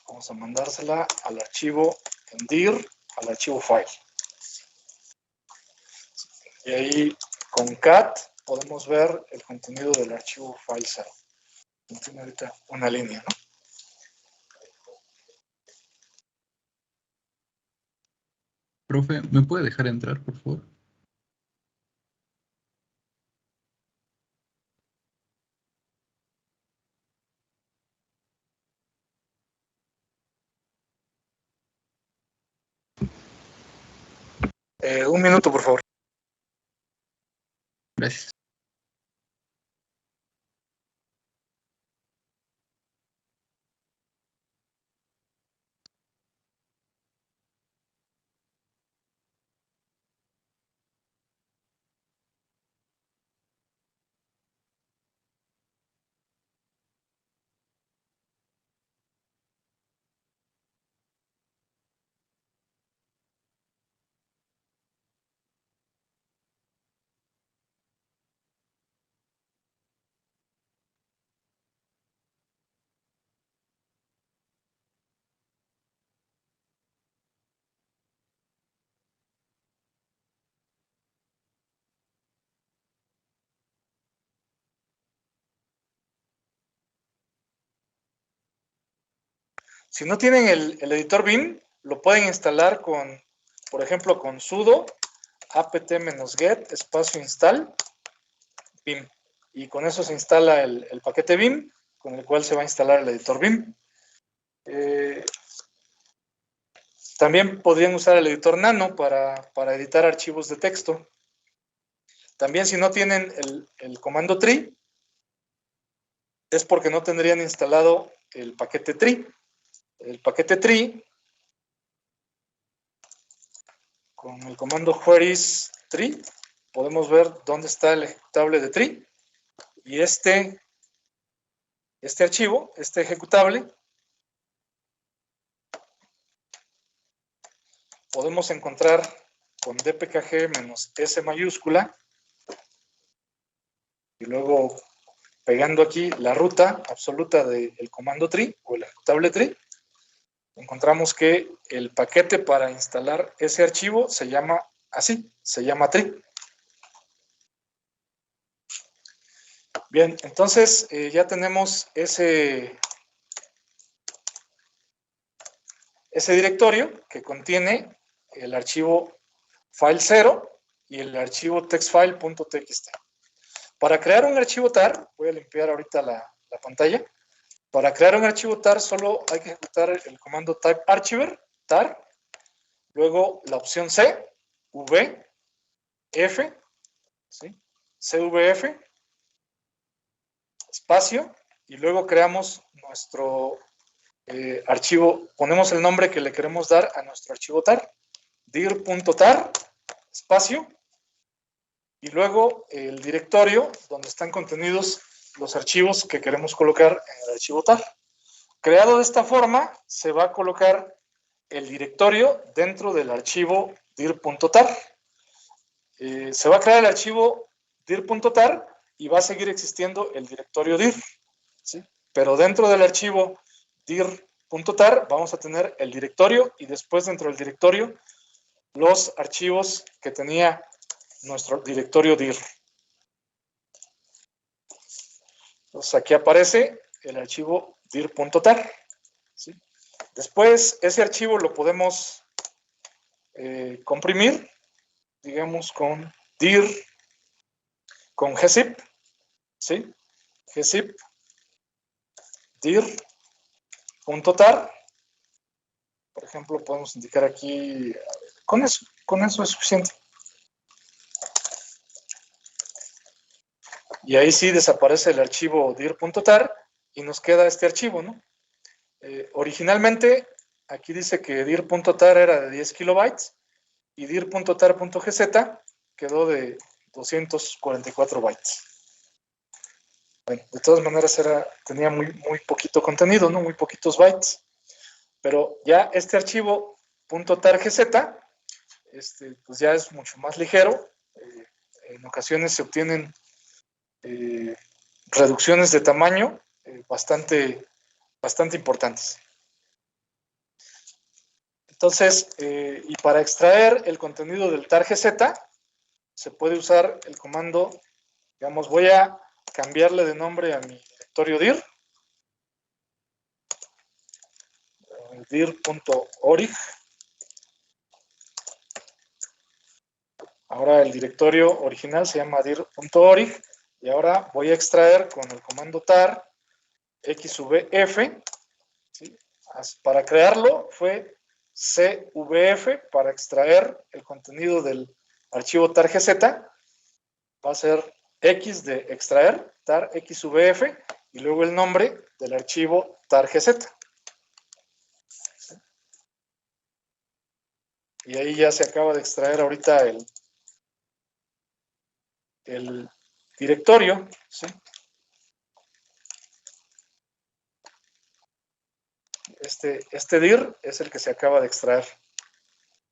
Vamos a mandársela al archivo en dir, al archivo file. Y ahí con cat podemos ver el contenido del archivo file 0. Tiene ahorita una línea, ¿no? Profe, ¿me puede dejar entrar, por favor? Un minuto, por favor. Gracias. Si no tienen el editor Vim, lo pueden instalar con, por ejemplo, con sudo apt-get espacio install Vim. Y con eso se instala el paquete Vim, con el cual se va a instalar el editor Vim. También podrían usar el editor Nano para editar archivos de texto. También si no tienen el comando tree, es porque no tendrían instalado el paquete tree. El paquete tree, con el comando where is tree, podemos ver dónde está el ejecutable de tree. Y este archivo, este ejecutable, podemos encontrar con dpkg-s mayúscula y luego pegando aquí la ruta absoluta del comando tree o el ejecutable tree, encontramos que el paquete para instalar ese archivo se llama así, se llama tree. Bien, entonces ya tenemos ese directorio que contiene el archivo file 0 y el archivo textfile.txt. Para crear un archivo tar, voy a limpiar ahorita la pantalla. Para crear un archivo tar solo hay que ejecutar el comando type archiver, tar, luego la opción C, V, F, ¿sí? CVF, espacio, y luego creamos nuestro archivo, ponemos el nombre que le queremos dar a nuestro archivo tar. dir.tar, espacio, y luego el directorio donde están contenidos los archivos que queremos colocar en el archivo tar. Creado de esta forma, se va a colocar el directorio dentro del archivo dir.tar. Se va a crear el archivo dir.tar y va a seguir existiendo el directorio dir, ¿sí? Pero dentro del archivo dir.tar vamos a tener el directorio y después dentro del directorio los archivos que tenía nuestro directorio dir. Entonces aquí aparece el archivo dir.tar, ¿sí? Después ese archivo lo podemos comprimir, digamos con dir, con gzip, ¿sí? Gzip dir.tar. Por ejemplo, podemos indicar aquí, con eso es suficiente. Y ahí sí desaparece el archivo dir.tar y nos queda este archivo, ¿no? Originalmente, aquí dice que dir.tar era de 10 kilobytes y dir.tar.gz quedó de 244 bytes. Bueno, de todas maneras tenía muy poquito contenido, ¿no? Muy poquitos bytes. Pero ya este archivo .targz, pues ya es mucho más ligero. En ocasiones se obtienen reducciones de tamaño bastante importantes. Entonces, y para extraer el contenido del targz, se puede usar el comando, digamos, voy a cambiarle de nombre a mi directorio dir, dir.orig. Ahora el directorio original se llama dir.orig y ahora voy a extraer con el comando tar xvf, ¿sí? Para crearlo fue cvf para extraer el contenido del archivo targz, va a ser x de extraer, tar xvf, y luego el nombre del archivo targz. Y ahí ya se acaba de extraer ahorita el directorio, ¿sí? Este dir es el que se acaba de extraer.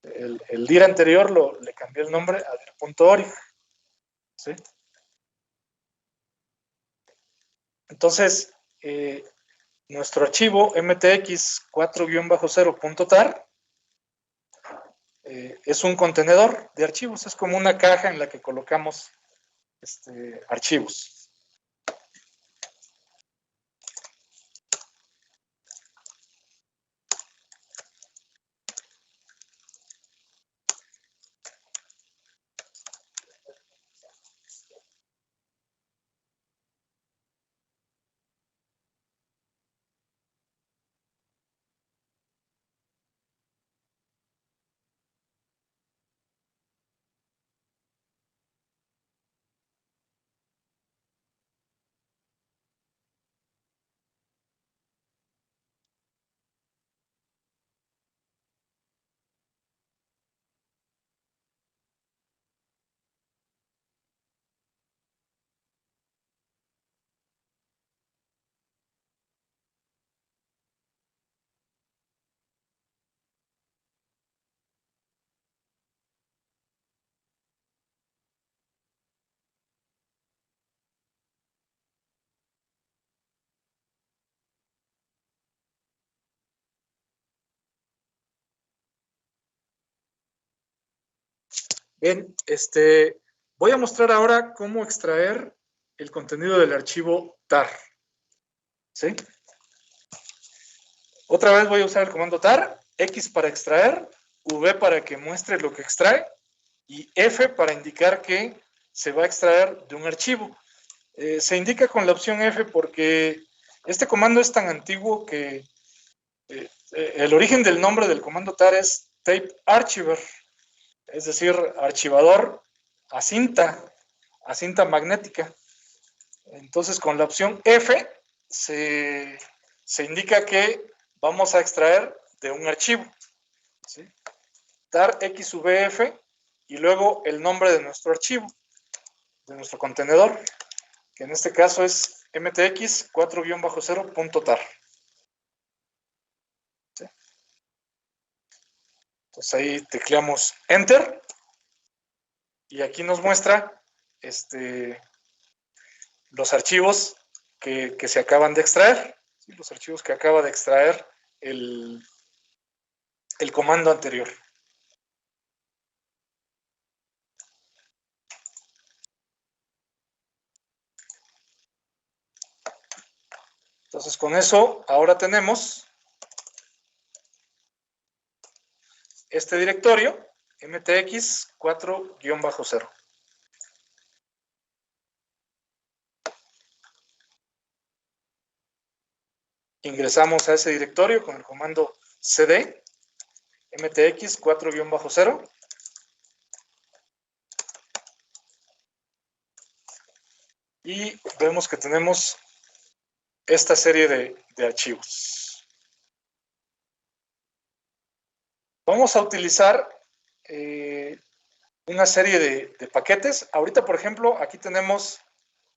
El dir anterior le cambié el nombre a dir.orig, ¿sí? Entonces, nuestro archivo mtx 4-0.tar es un contenedor de archivos, es como una caja en la que colocamos archivos. Bien, voy a mostrar ahora cómo extraer el contenido del archivo tar, ¿sí? Otra vez voy a usar el comando tar, x para extraer, v para que muestre lo que extrae y f para indicar que se va a extraer de un archivo. Se indica con la opción F porque este comando es tan antiguo que el origen del nombre del comando tar es tape archiver, es decir, archivador a cinta magnética. Entonces, con la opción F se indica que vamos a extraer de un archivo, ¿sí? tar xvf y luego el nombre de nuestro archivo, de nuestro contenedor, que en este caso es mtx 4-0.tar. ¿Sí? Entonces ahí tecleamos Enter y aquí nos muestra los archivos que se acaban de extraer, ¿sí? Los archivos que acaba de extraer el comando anterior. Entonces con eso ahora tenemos este directorio mtx 4-0. Ingresamos a ese directorio con el comando cd mtx 4-0 y vemos que tenemos esta serie de archivos. Vamos a utilizar una serie de paquetes. Ahorita, por ejemplo, aquí tenemos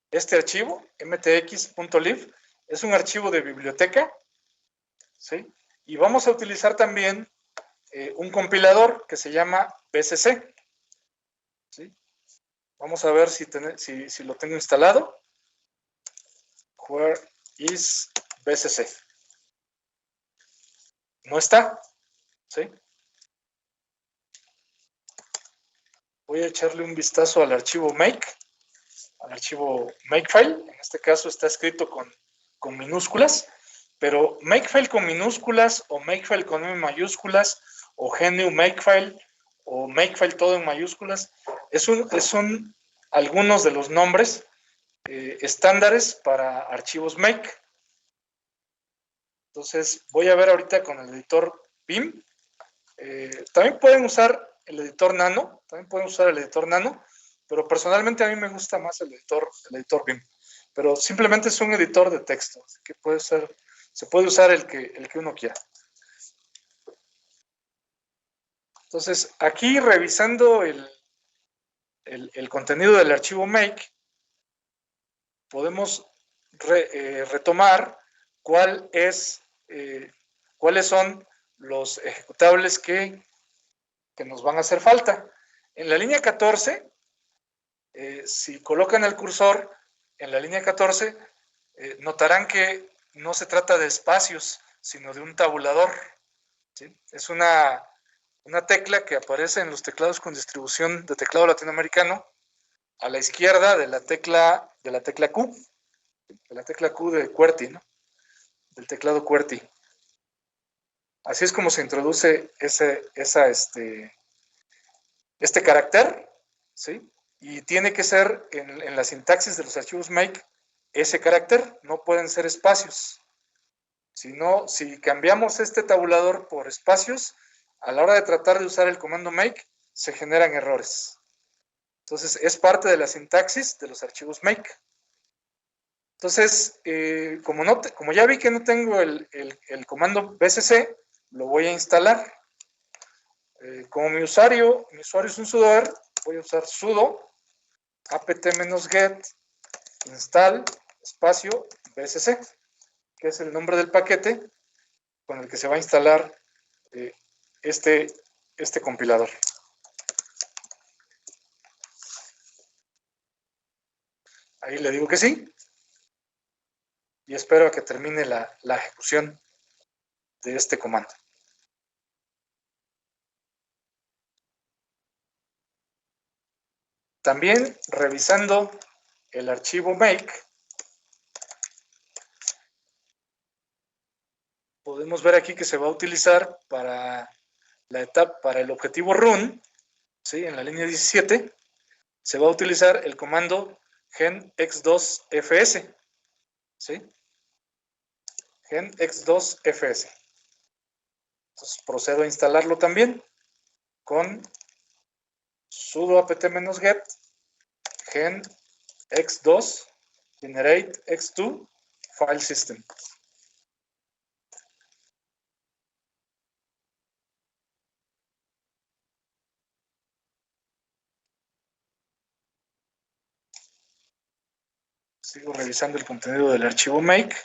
este archivo, mtx.lib, es un archivo de biblioteca, ¿sí? Y vamos a utilizar también un compilador que se llama bcc, ¿sí? Vamos a ver si lo tengo instalado. Where is bcc? No está, ¿sí? Voy a echarle un vistazo al archivo make, al archivo makefile. En este caso está escrito con minúsculas, pero makefile con minúsculas o makefile con M mayúsculas o GNU makefile o makefile todo en mayúsculas son algunos de los nombres estándares para archivos make. Entonces voy a ver ahorita con el editor Vim. También pueden usar el editor Nano, pero personalmente a mí me gusta más el editor Vim. Pero simplemente es un editor de texto, así que se puede usar el que uno quiera. Entonces, aquí revisando el contenido del archivo make, podemos retomar cuáles son los ejecutables que nos van a hacer falta. En la línea 14, si colocan el cursor en la línea 14, notarán que no se trata de espacios, sino de un tabulador, ¿sí? Es una tecla que aparece en los teclados con distribución de teclado latinoamericano a la izquierda de la tecla Q, de la tecla Q de QWERTY, ¿no? Del teclado QWERTY. Así es como se introduce este carácter, ¿sí? Y tiene que ser en la sintaxis de los archivos make ese carácter, no pueden ser espacios. Si cambiamos este tabulador por espacios, a la hora de tratar de usar el comando make, se generan errores. Entonces, es parte de la sintaxis de los archivos make. Entonces, como ya vi que no tengo el comando bcc, lo voy a instalar. Como mi usuario es un sudoer, voy a usar sudo apt-get install espacio bcc, que es el nombre del paquete con el que se va a instalar este compilador. Ahí le digo que sí. Y espero a que termine la ejecución de este comando. También revisando el archivo make, podemos ver aquí que se va a utilizar para el objetivo run, ¿sí? En la línea 17, se va a utilizar el comando genx2fs, ¿sí? genx2fs. Entonces procedo a instalarlo también con sudo apt-get genx2 generate x2 file system. Sigo revisando el contenido del archivo make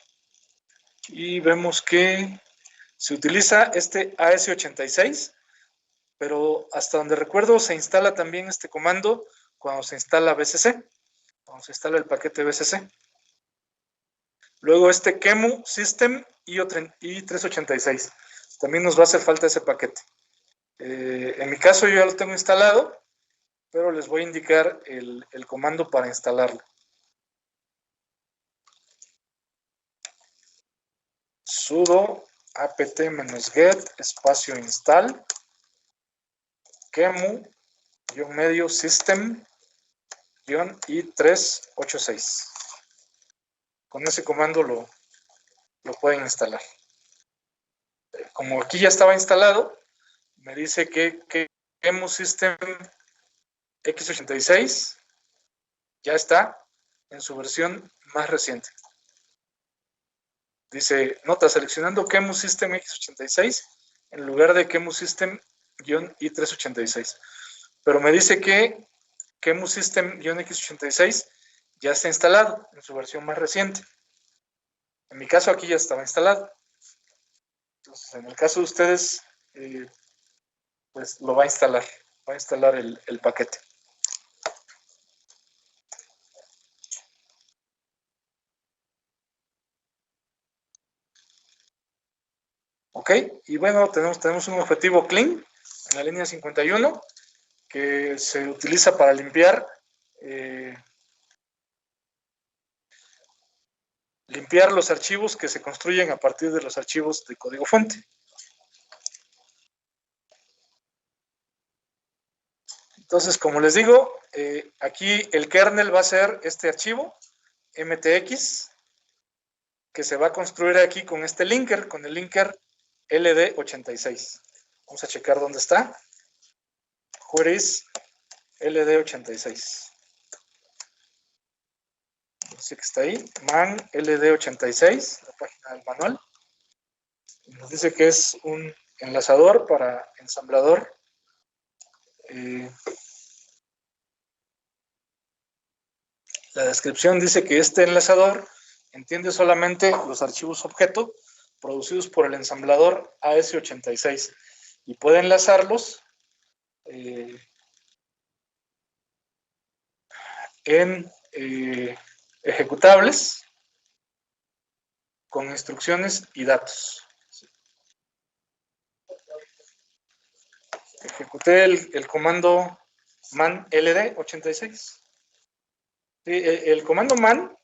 y vemos que se utiliza este AS86, pero hasta donde recuerdo se instala también este comando cuando se instala BCC, cuando se instala el paquete BCC. Luego este QEMU System i386. También nos va a hacer falta ese paquete. En mi caso yo ya lo tengo instalado, pero les voy a indicar el comando para instalarlo. Sudo apt-get espacio install QEMU-medio system-i386. Con ese comando lo pueden instalar. Como aquí ya estaba instalado, me dice que QEMU System X86 ya está en su versión más reciente. Dice, nota, seleccionando QEMU System X86 en lugar de QEMU System-i386. Pero me dice que QEMU System-x86 ya está instalado en su versión más reciente. En mi caso aquí ya estaba instalado. Entonces, en el caso de ustedes, pues lo va a instalar. Va a instalar el paquete. Ok, y bueno, tenemos un objetivo clean en la línea 51 que se utiliza para limpiar los archivos que se construyen a partir de los archivos de código fuente. Entonces, como les digo, aquí el kernel va a ser este archivo mtx que se va a construir aquí con este linker, con el linker ld86. Vamos a checar dónde está. Where is ld86? Dice que está ahí, man ld86, la página del manual. Nos dice que es un enlazador para ensamblador. La descripción dice que este enlazador entiende solamente los archivos objeto producidos por el ensamblador AS86 y puede enlazarlos en ejecutables con instrucciones y datos. Ejecuté el comando man ld86. El comando man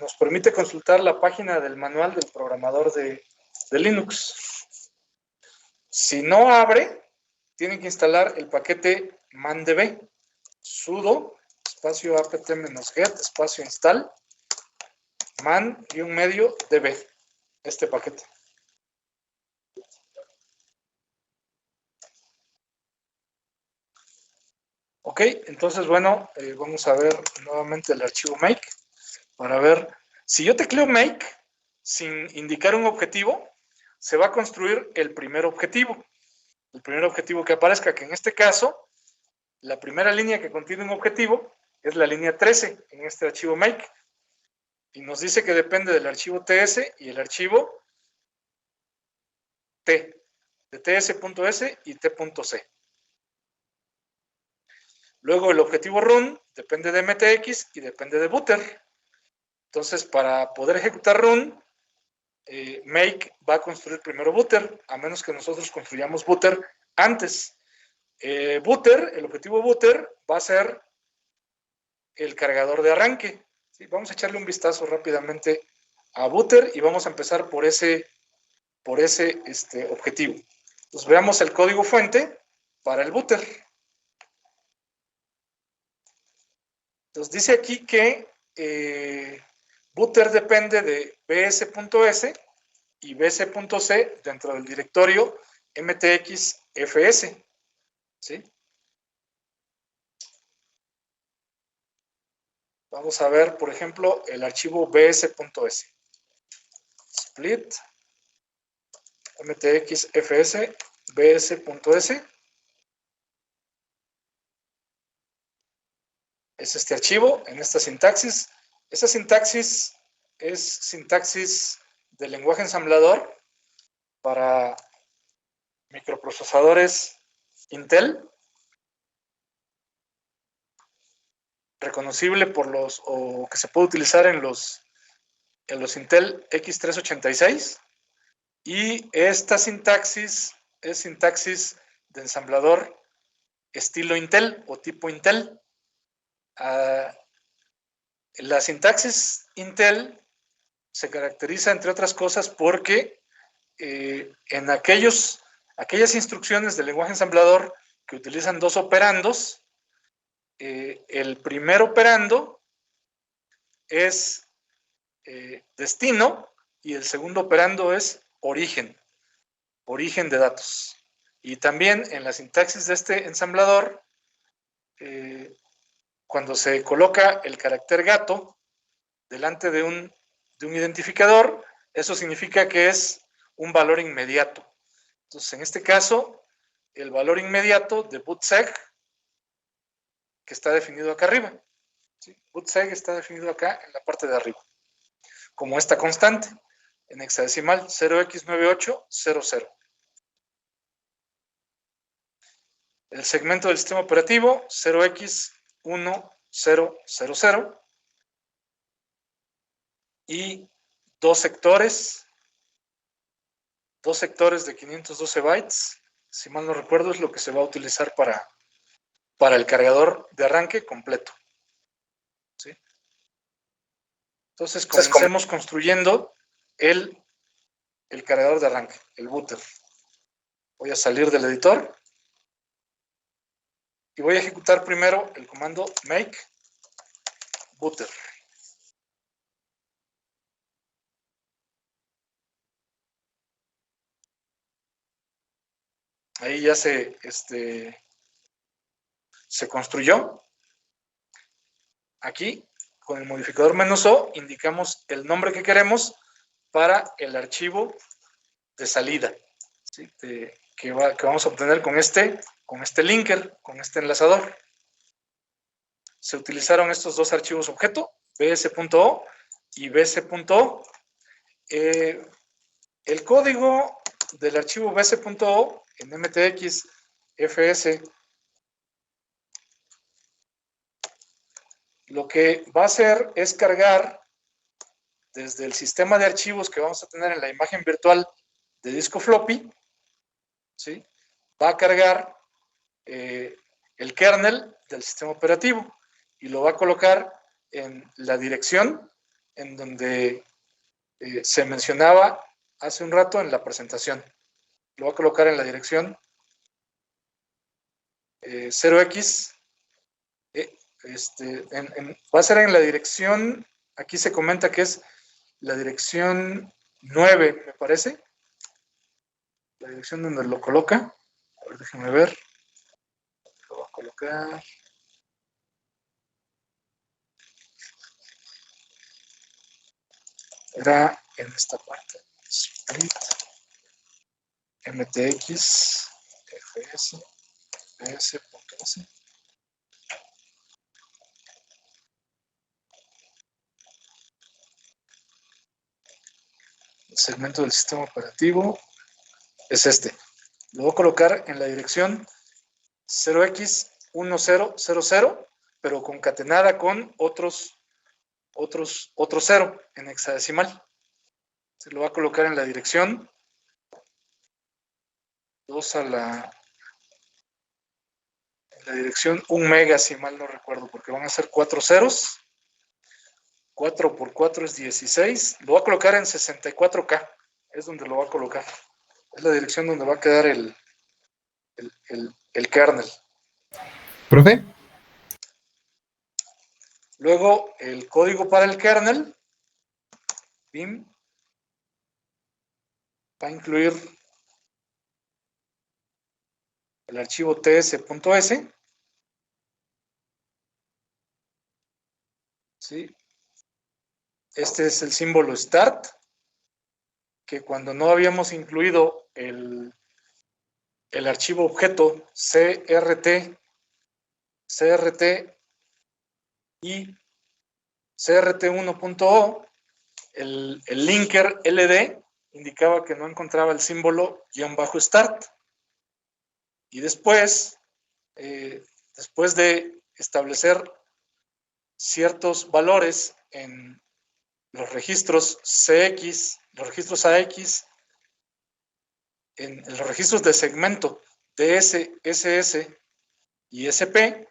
nos permite consultar la página del manual del programador de Linux. Si no abre, tienen que instalar el paquete mandb, sudo espacio apt-get espacio install man-medio db, este paquete. Ok, entonces bueno, vamos a ver nuevamente el archivo make para ver, si yo tecleo make sin indicar un objetivo, se va a construir el primer objetivo que aparezca, que en este caso, la primera línea que contiene un objetivo es la línea 13 en este archivo make, y nos dice que depende del archivo ts y el archivo t, de ts.s y t.c. Luego el objetivo run depende de mtx y depende de booter. Entonces, para poder ejecutar run, make va a construir primero booter, a menos que nosotros construyamos booter antes. Booter, el objetivo booter va a ser el cargador de arranque. ¿Sí? Vamos a echarle un vistazo rápidamente a booter y vamos a empezar por ese objetivo. Entonces veamos el código fuente para el booter. Entonces dice aquí que booter depende de bs.s y bs.c dentro del directorio mtxfs. ¿Sí? Vamos a ver, por ejemplo, el archivo bs.s. Split mtxfs bs.s. es este archivo en esta sintaxis. Esa sintaxis es sintaxis del lenguaje ensamblador para microprocesadores Intel, reconocible por o que se puede utilizar en los Intel X386, y esta sintaxis es sintaxis de ensamblador estilo Intel o tipo Intel. La sintaxis Intel se caracteriza, entre otras cosas, porque en aquellas instrucciones del lenguaje ensamblador que utilizan dos operandos, el primer operando es destino y el segundo operando es origen de datos. Y también en la sintaxis de este ensamblador, cuando se coloca el carácter gato delante de un identificador, eso significa que es un valor inmediato. Entonces, en este caso, el valor inmediato de bootseg, que está definido acá arriba. ¿Sí? Bootseg está definido acá en la parte de arriba, como esta constante, en hexadecimal 0x9800. El segmento del sistema operativo 0x1000 y dos sectores de 512 bytes, si mal no recuerdo, es lo que se va a utilizar para el cargador de arranque completo. ¿Sí? Entonces, comencemos construyendo el cargador de arranque, el booter. Voy a salir del editor y voy a ejecutar primero el comando make booter. Ahí ya se construyó. Aquí, con el modificador "-o", indicamos el nombre que queremos para el archivo de salida, ¿sí? que vamos a obtener con este linker, con este enlazador. Se utilizaron estos dos archivos objeto, bs.o y bs.o. El código del archivo bs.o en MTX FS lo que va a hacer es cargar desde el sistema de archivos que vamos a tener en la imagen virtual de disco floppy, ¿sí? Va a cargar el kernel del sistema operativo y lo va a colocar en la dirección en donde se mencionaba hace un rato en la presentación. Lo va a colocar en la dirección 0x, va a ser en la dirección, aquí se comenta que es la dirección 9, me parece, la dirección donde lo coloca. A ver, déjenme ver, lo va a colocar. Era en esta parte, split, mtx, fs, ps.s. El segmento del sistema operativo es este. Lo voy a colocar en la dirección 0x1000, pero concatenada con otro 0 en hexadecimal. Se lo va a colocar en la dirección 2 en la dirección 1 mega, si mal no recuerdo, porque van a ser 4 ceros. 4 por 4 es 16. Lo voy a colocar en 64K. Es donde lo va a colocar. Es la dirección donde va a quedar el kernel. ¿Profe? Luego, el código para el kernel, BIM, va a incluir el archivo ts.s. ¿Sí? Este es el símbolo start, que cuando no habíamos incluido el archivo objeto crt y crt1.o, el linker LD indicaba que no encontraba el símbolo _start. Y después, después de establecer ciertos valores en los registros CX, los registros AX, en los registros de segmento DS, SS y SP,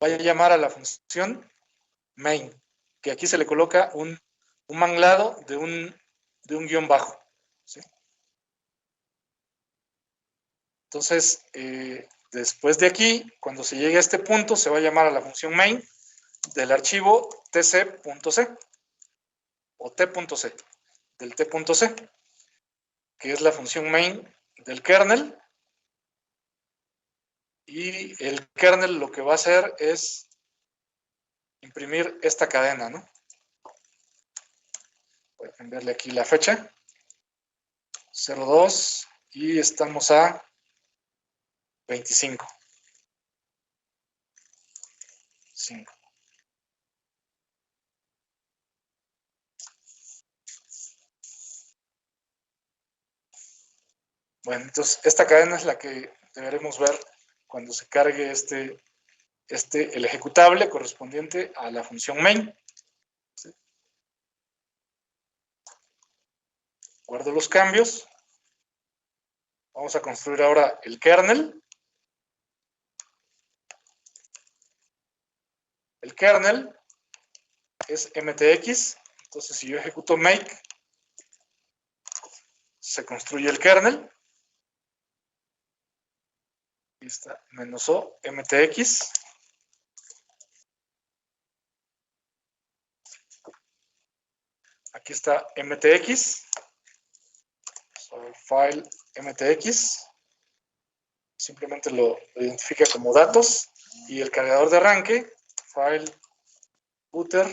vaya a llamar a la función main, que aquí se le coloca un manglado de un guión bajo, ¿sí? Entonces, después de aquí, cuando se llegue a este punto, se va a llamar a la función main del archivo tc.c o t.c, del t.c, que es la función main del kernel. Y el kernel lo que va a hacer es imprimir esta cadena, ¿no? Voy a cambiarle aquí la fecha, 02, y estamos a 25. 5. Bueno, entonces esta cadena es la que deberemos ver cuando se cargue el ejecutable correspondiente a la función main. ¿Sí? Guardo los cambios. Vamos a construir ahora el kernel. El kernel es MTX. Entonces, si yo ejecuto make, se construye el kernel. Aquí está, -o MTX. Aquí está MTX. File MTX. Simplemente lo identifica como datos. Y el cargador de arranque, file footer,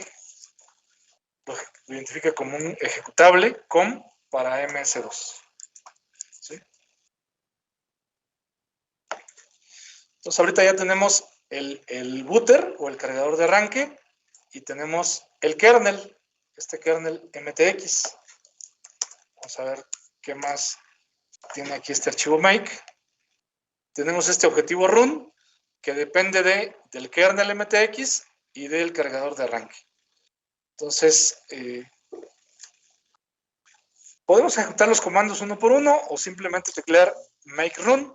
lo identifica como un ejecutable com para MS2. ¿Sí? Entonces ahorita ya tenemos el booter o el cargador de arranque y tenemos el kernel, este kernel MTX. Vamos a ver qué más tiene aquí este archivo make. Tenemos este objetivo run que depende del kernel MTX y del cargador de arranque. Entonces, podemos ejecutar los comandos uno por uno o simplemente teclear make run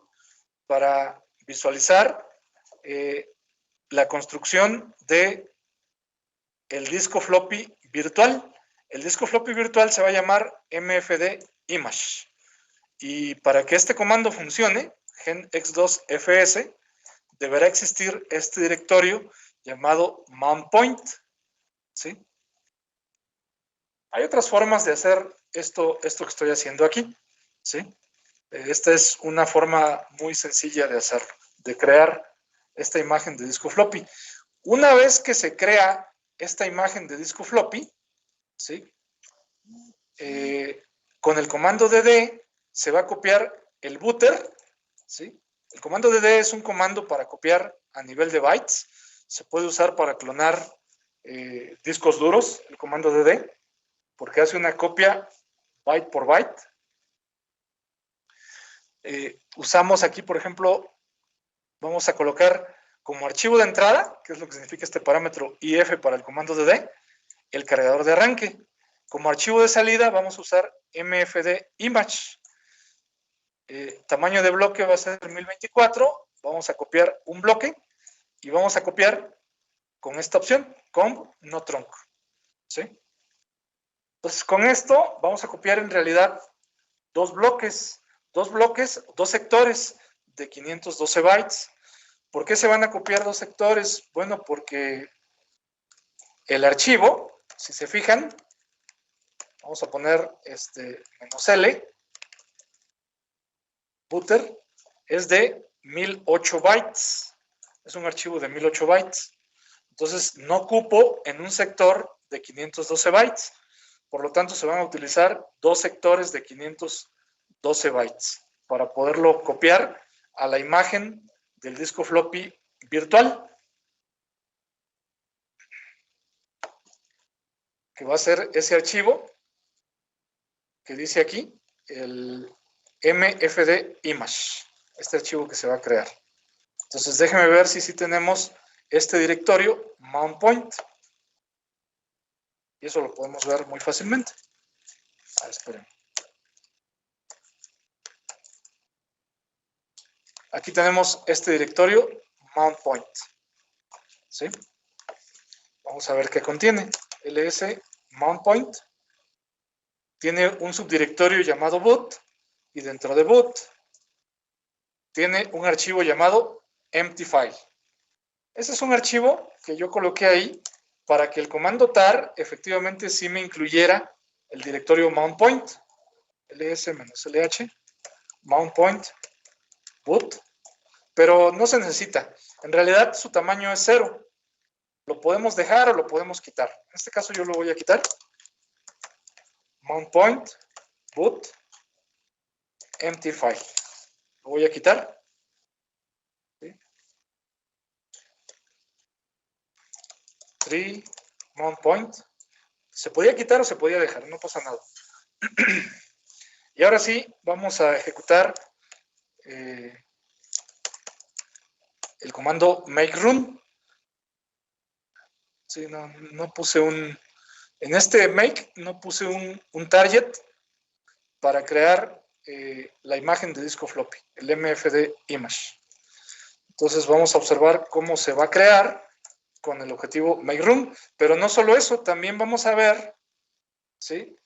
para visualizar la construcción de el disco floppy virtual. El disco floppy virtual se va a llamar mfd image. Y para que este comando funcione, genx2fs, deberá existir este directorio llamado manpoint. ¿Sí? Hay otras formas de hacer esto que estoy haciendo aquí. ¿Sí? Esta es una forma muy sencilla de hacerlo, de crear esta imagen de disco floppy. Una vez que se crea esta imagen de disco floppy, ¿sí? Con el comando dd se va a copiar el booter, ¿sí? El comando dd es un comando para copiar a nivel de bytes. Se puede usar para clonar discos duros, el comando dd, porque hace una copia byte por byte. Usamos aquí, por ejemplo, vamos a colocar como archivo de entrada, que es lo que significa este parámetro IF para el comando dd, el cargador de arranque. Como archivo de salida vamos a usar mfd image. Tamaño de bloque va a ser 1024. Vamos a copiar un bloque y vamos a copiar con esta opción, com no trunc. ¿Sí? Entonces, con esto vamos a copiar en realidad dos sectores de 512 bytes. ¿Por qué se van a copiar dos sectores? Bueno, porque el archivo, si se fijan, vamos a poner -L, booter, es de 1008 bytes. Es un archivo de 1008 bytes. Entonces, no cupo en un sector de 512 bytes. Por lo tanto, se van a utilizar dos sectores de 512 bytes para poderlo copiar a la imagen del disco floppy virtual. que va a ser ese archivo que dice aquí, el mfd image, este archivo que se va a crear. Entonces déjenme ver si sí tenemos este directorio mount point. Y eso lo podemos ver muy fácilmente. Esperen. Aquí tenemos este directorio mount point. ¿Sí? Vamos a ver qué contiene. ls mount point tiene un subdirectorio llamado boot y dentro de boot tiene un archivo llamado empty file. Ese es un archivo que yo coloqué ahí para que el comando tar efectivamente sí me incluyera el directorio mount point. ls-lh mount point boot, pero no se necesita. En realidad su tamaño es 0. Lo podemos dejar o lo podemos quitar. En este caso yo lo voy a quitar. Mount point boot empty file. Lo voy a quitar. ¿Sí? 3 mount point. Se podía quitar o se podía dejar, no pasa nada. Y ahora sí, vamos a ejecutar el comando make run. Sí, no puse un... En este make no puse un target para crear la imagen de disco floppy, el mfd image. Entonces vamos a observar cómo se va a crear con el objetivo make run, pero no solo eso, también vamos a ver, ¿sí?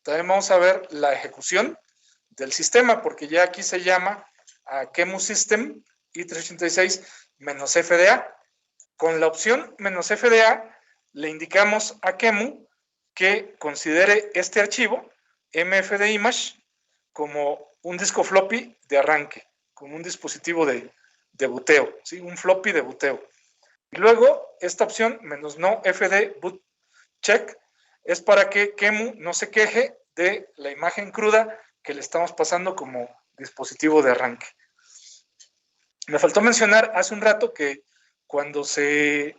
También vamos a ver la ejecución del sistema, porque ya aquí se llama a QEMU System i386-FDA. Con la opción "-FDA le indicamos a QEMU que considere este archivo mfd image como un disco floppy de arranque, como un dispositivo de buteo, ¿sí? Un floppy de buteo. Y luego esta opción "-no-fd boot check" es para que QEMU no se queje de la imagen cruda que le estamos pasando como dispositivo de arranque. Me faltó mencionar hace un rato que cuando se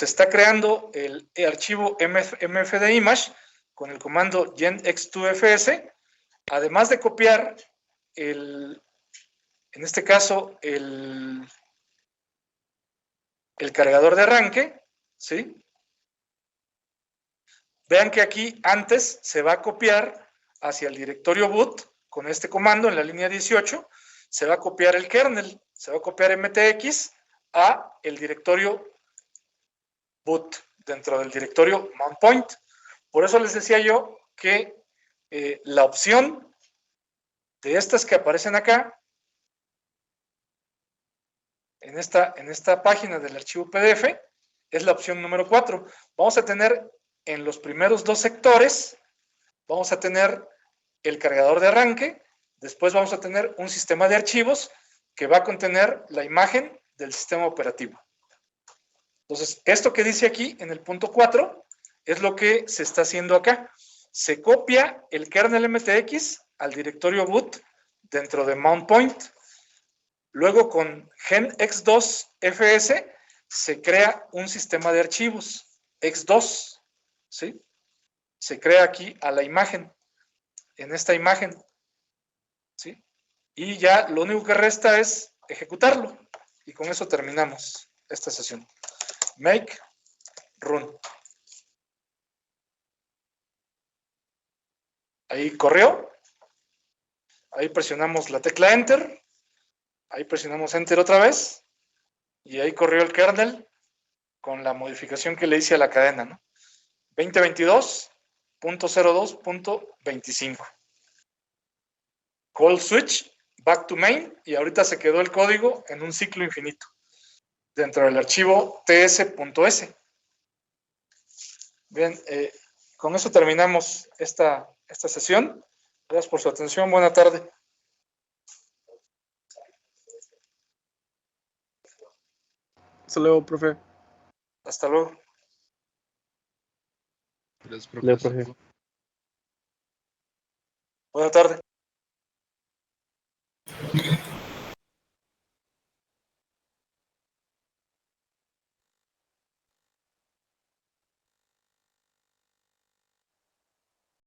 está creando el archivo mfd image con el comando genx2fs, además de copiar en este caso el cargador de arranque, ¿sí? Vean que aquí antes se va a copiar hacia el directorio boot con este comando en la línea 18, se va a copiar el kernel, se va a copiar mtx a el directorio boot dentro del directorio mount point. Por eso les decía yo que la opción de estas que aparecen acá en esta página del archivo PDF es la opción número 4. Vamos a tener en los primeros dos sectores, vamos a tener el cargador de arranque, después vamos a tener un sistema de archivos que va a contener la imagen del sistema operativo. Entonces, esto que dice aquí en el punto 4 es lo que se está haciendo acá. Se copia el kernel MTX al directorio boot dentro de mount point. Luego con genx2fs se crea un sistema de archivos, x2, ¿sí? Se crea aquí a la imagen, en esta imagen, ¿sí? Y ya lo único que resta es ejecutarlo. Y con eso terminamos esta sesión. Make run. Ahí corrió. Ahí presionamos la tecla Enter. Ahí presionamos Enter otra vez. Y ahí corrió el kernel con la modificación que le hice a la cadena, ¿no? 2022.02.25. Call switch back to main. Y ahorita se quedó el código en un ciclo infinito dentro del archivo ts.s. Bien, con eso terminamos esta sesión. Gracias por su atención. Buena tarde. Hasta luego, profe. Hasta luego. Gracias, Hasta luego, profe. Buena tarde.